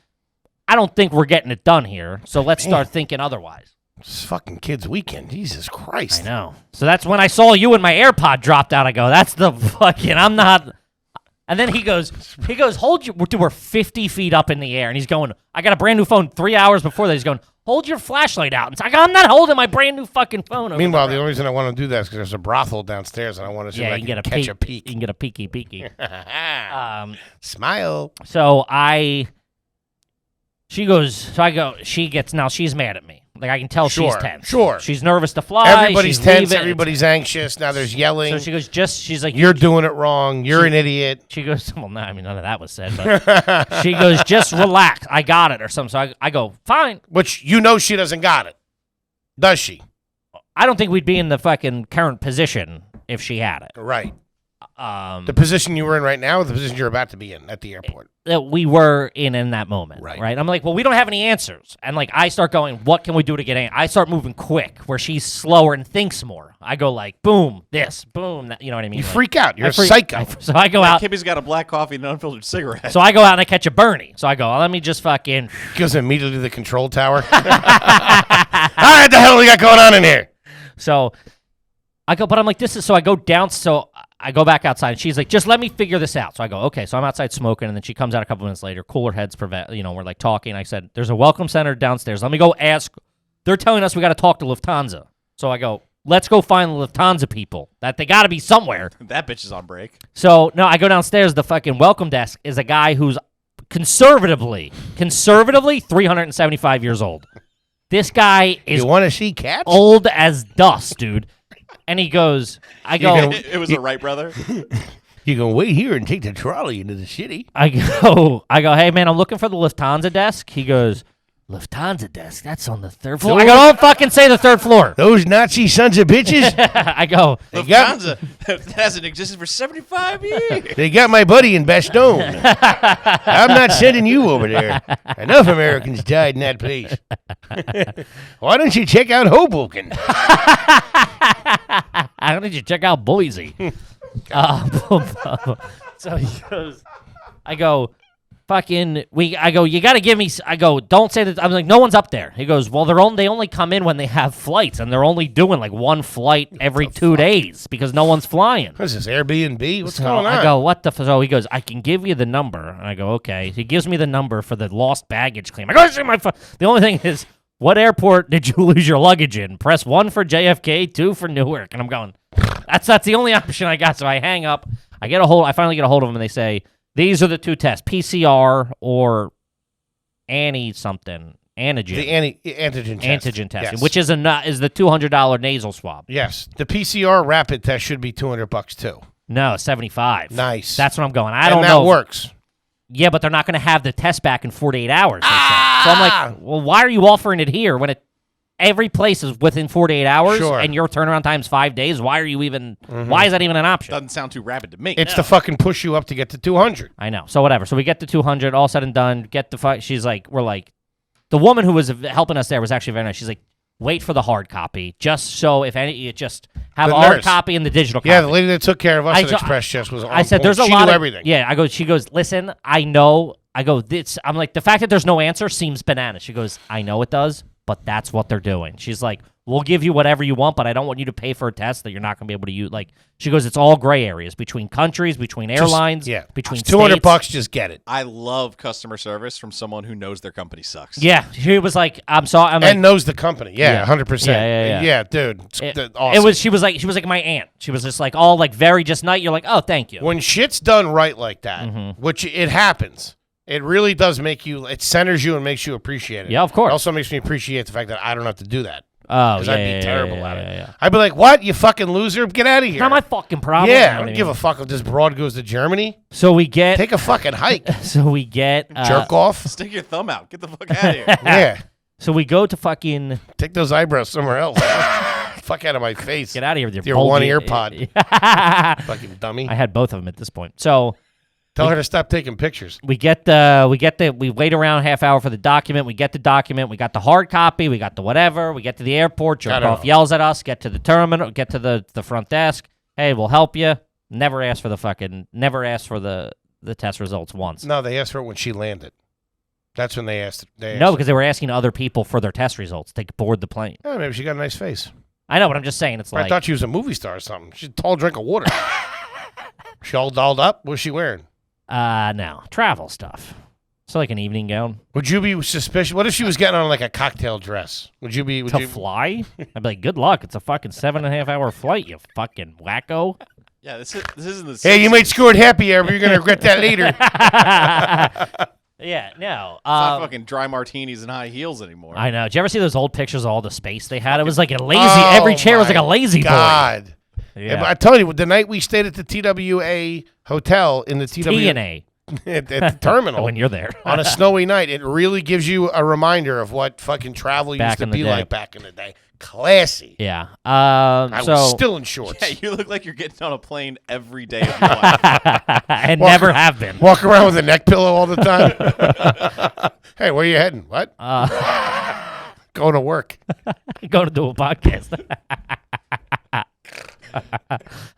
I don't think we're getting it done here, so let's start thinking otherwise. It's fucking kids' weekend. Jesus Christ. I know. So that's when I saw you and my AirPod dropped out. I go, that's the fucking, I'm not. And then he goes, hold your, we're 50 feet up in the air. And he's going, I got a brand new phone 3 hours before that. He's going, hold your flashlight out. And it's like, I'm not holding my brand new fucking phone. Meanwhile, the only reason I want to do that is because there's a brothel downstairs and I want to see if I can catch a peek. You can get a peeky. Smile. So she gets, now she's mad at me. Like, I can tell she's tense. Sure. She's nervous to fly. Everybody's tense. Leaving. Everybody's anxious. Now there's yelling. So she goes, she's like, you're doing it wrong. You're an idiot. She goes, well, no, I mean, none of that was said. But she goes, just relax. I got it or something. So I go, fine. Which she doesn't got it. Does she? I don't think we'd be in the fucking current position if she had it. Right. The position you were in right now or the position you're about to be in at the airport? That we were in that moment. Right. I'm like, well, we don't have any answers. And like, I start going, what can we do to get in? I start moving quick where she's slower and thinks more. I go like, boom, this, boom, that, you know what I mean? You freak out. You're a psycho. So I go out. Kippy's got a black coffee and an unfiltered cigarette. So I go out and I catch a Bernie. So I go, let me just fucking. Goes immediately to the control tower. All right, the hell we got going on in here? So I go, but I'm like, this is, so I go down, so I go back outside, and she's like, just let me figure this out. So I go, okay. So I'm outside smoking, and then she comes out a couple minutes later, cooler heads, we're like talking. I said, there's a welcome center downstairs. Let me go ask. They're telling us we got to talk to Lufthansa. So I go, let's go find the Lufthansa people. That they got to be somewhere. That bitch is on break. So, no, I go downstairs. The fucking welcome desk is a guy who's conservatively 375 years old. This guy is you want to see cats? Old as dust, dude. And he goes, it was the Wright brother. You can wait here and take the trolley into the city. I go, hey, man, I'm looking for the Lufthansa desk. He goes, Lufthansa desk? That's on the third floor. I go, don't fucking say the third floor. Those Nazi sons of bitches. I go, Lufthansa that hasn't existed for 75 years. They got my buddy in Bastogne. I'm not sending you over there. Enough Americans died in that place. Why don't you check out Hoboken? Why don't you check out Boise? So he goes, I go, I go, you got to give me, I go, don't say that. I'm like, no one's up there. He goes, well, they only come in when they have flights, and they're only doing like one flight every 2 days because no one's flying. What is this, Airbnb? What's So going on? I go, what the? So he goes, I can give you the number. And I go, okay. He gives me the number for the lost baggage claim. I go, this is my phone. The only thing is, what airport did you lose your luggage in? Press 1 for JFK, 2 for Newark. And I'm going, that's the only option I got. So I hang up. I finally get a hold of them, and they say, these are the 2 tests, PCR or antigen. The antigen test. Antigen testing, Yes. which is the $200 nasal swab. Yes. The PCR rapid test should be $200 too. No, 75. Nice. That's what I'm going. I and don't that know. works. Yeah, but they're not going to have the test back in 48 hours. They said. So I'm like, well, why are you offering it here when every place is within 48 hours Sure. and your turnaround time's 5 days? Why are you even? Why is that even an option? Doesn't sound too rapid to me. It's to fucking push you up to get to 200. I know. So whatever. So we get to 200, all said and done. She's like, we're like, the woman who was helping us there was actually very nice. She's like, wait for the hard copy, just so if any, you just have The a hard nurse. copy and the digital copy. Yeah, the lady that took care of us I at ju- Express just was on I said, point. there's a She lot knew of everything. Yeah, she goes, listen, I know. I go, I'm like, the fact that there's no answer seems bananas. She goes, I know it does, but that's what they're doing. She's like, we'll give you whatever you want, but I don't want you to pay for a test that you're not going to be able to use. Like, she goes, it's all gray areas between countries, between airlines, between $200, states. just get it. I love customer service from someone who knows their company sucks. Yeah, she was like, I'm sorry. I'm like, And knows the company. Yeah, Yeah. 100%. Yeah. Yeah, dude. It's it awesome. She was like my aunt. She was just like all like very just nice. You're like, oh, thank you. When shit's done right like that, Mm-hmm. which it happens, it really does make you, it centers you and makes you appreciate it. Yeah, of course. It also makes me appreciate the fact that I don't have to do that. Oh, Because yeah, I'd be terrible at it. Yeah. I'd be like, what? You fucking loser? Get out of here. Not my fucking problem. You yeah, know I what don't give a fuck if this broad goes to Germany. So we get. Take a fucking hike. Jerk off. Stick your thumb out. Get the fuck out of here. Yeah. So we go to fucking. Take those eyebrows somewhere else. Fuck out of my face. Get out of here with your Your bulgy- one ear pod. Fucking dummy. I had both of them at this point. So Tell her to stop taking pictures. we wait around half hour for the document. We get the document. We got the hard copy. We got the whatever. We get to the airport. I don't Jerkoff know. yells at us. Get to the terminal. Get to the front desk. Hey, we'll help you. Never ask for the test results once. No, they asked for it when she landed. That's when they asked. No, because they were asking other people for their test results to board the plane. Oh, maybe she got a nice face. I know, but I'm just saying it's I like thought she was a movie star or something. She's a tall drink of water. She all dolled up? What's she wearing? no travel stuff. So like an evening gown Would you be suspicious? What if she was getting on like a cocktail dress? Would you be? Would to you? fly. I'd be like, good luck. It's a fucking 7.5 hour flight. You fucking wacko. Yeah, this isn't the. Hey, you might score it happy hour, but you're gonna regret that later. Yeah, no. It's not fucking dry martinis and high heels anymore. I know. Did you ever see those old pictures of all the space they had? It was like a lazy. Oh, every chair was like a my lazy God. boy. Yeah, Yeah. but I tell you, the night we stayed at the TWA hotel in the TNA at the terminal when you're there. on a snowy night, it really gives you a reminder of what fucking travel Back used to in the be day. like back in the day. Classy. Yeah. I So was still in shorts. Yeah, you look like you're getting on a plane every day of your life. and Walk- never have been. Walk around with a neck pillow all the time. Hey, where you heading? What? Going to work. Go to do a podcast.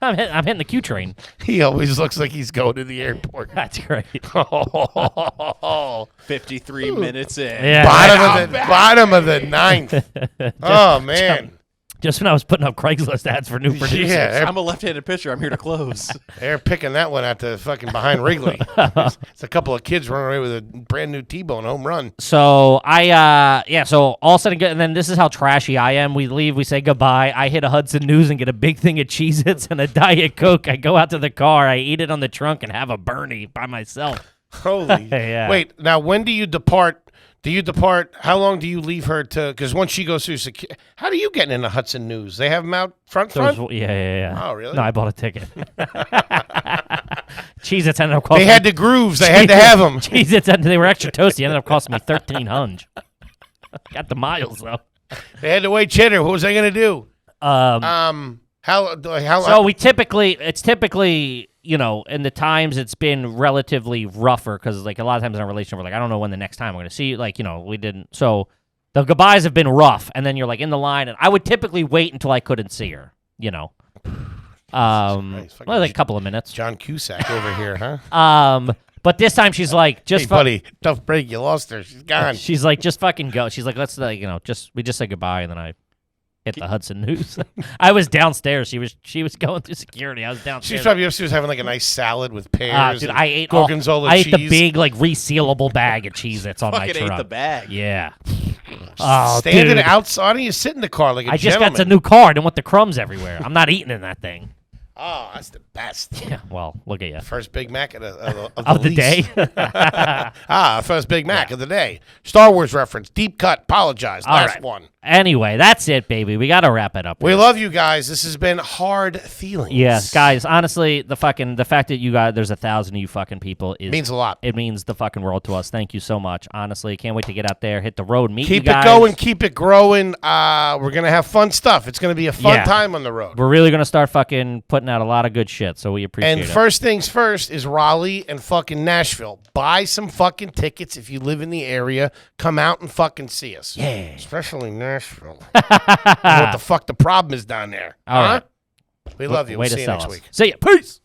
I'm hitting the Q train. He always looks like he's going to the airport. That's great. 53 minutes in. Yeah. Bottom of the ninth. Oh man. Just when I was putting up Craigslist ads for new producers. Yeah, I'm a left-handed pitcher. I'm here to close. they're picking that one out to fucking behind Wrigley. It's a couple of kids running away with a brand new T-bone home run. So so all said and good, and then this is how trashy I am. We leave, we say goodbye. I hit a Hudson News and get a big thing of Cheez-Its and a Diet Coke. I go out to the car, I eat it on the trunk and have a Bernie by myself. Holy. Yeah. Wait, now when do you depart? How long do you leave her to? Because once she goes through security, how do you get into Hudson News? They have them out front? Yeah. Oh, really? No, I bought a ticket. Cheez-Its ended up costing They had the grooves. They had to have them. Cheez-Its, they were extra toasty. Ended up costing me $1,300. Got the miles, though. They had to wait cheddar. What was I going to do? How? So it's typically, in the times it's been relatively rougher because, like, a lot of times in a relationship, we're like, I don't know when the next time I'm going to see you. Like, we didn't. So the goodbyes have been rough, and then you're, like, in the line, and I would typically wait until I couldn't see her, Christ, like a couple of minutes. John Cusack over here, huh? But this time she's like, just Hey, buddy, tough break. You lost her. She's gone. She's like, just fucking go. She's like, let's we just said goodbye, and then I hit the Hudson News. I was downstairs. She was going through security. I was downstairs. She's probably upstairs having like a nice salad with pears. Dude, and I ate gorgonzola I cheese. ate the big like resealable bag of cheese that's on my Fucking truck. ate the bag. Yeah. Oh, Standing dude. outside, you sit in the car like a I just gentleman. got a new car. I don't want the crumbs everywhere. I'm not eating in that thing. Oh, that's the best. Yeah. Well, look at you. First Big Mac of the Of the lease. day. First Big Mac of the day. Star Wars reference. Deep cut. Apologize. All Last right. one. Anyway, that's it, baby. We got to wrap it up. We here. love you guys. This has been Hard Feelings. Yes, guys. Honestly, the fact that you got there's 1,000 of you fucking people is Means a lot. It means the fucking world to us. Thank you so much. Honestly, can't wait to get out there, hit the road, meet Keep you guys. it going. Keep it growing. We're going to have fun stuff. It's going to be a fun Yeah. time on the road. We're really gonna start fucking putting out a lot of good shit. So we appreciate And it. first things first is Raleigh and fucking Nashville. Buy some fucking tickets if you live in the area. Come out and fucking see us. Yeah. Especially Nashville. What the fuck the problem is down there. All huh? right. We love you. Way We'll to see you sell next us. week. See ya. Peace.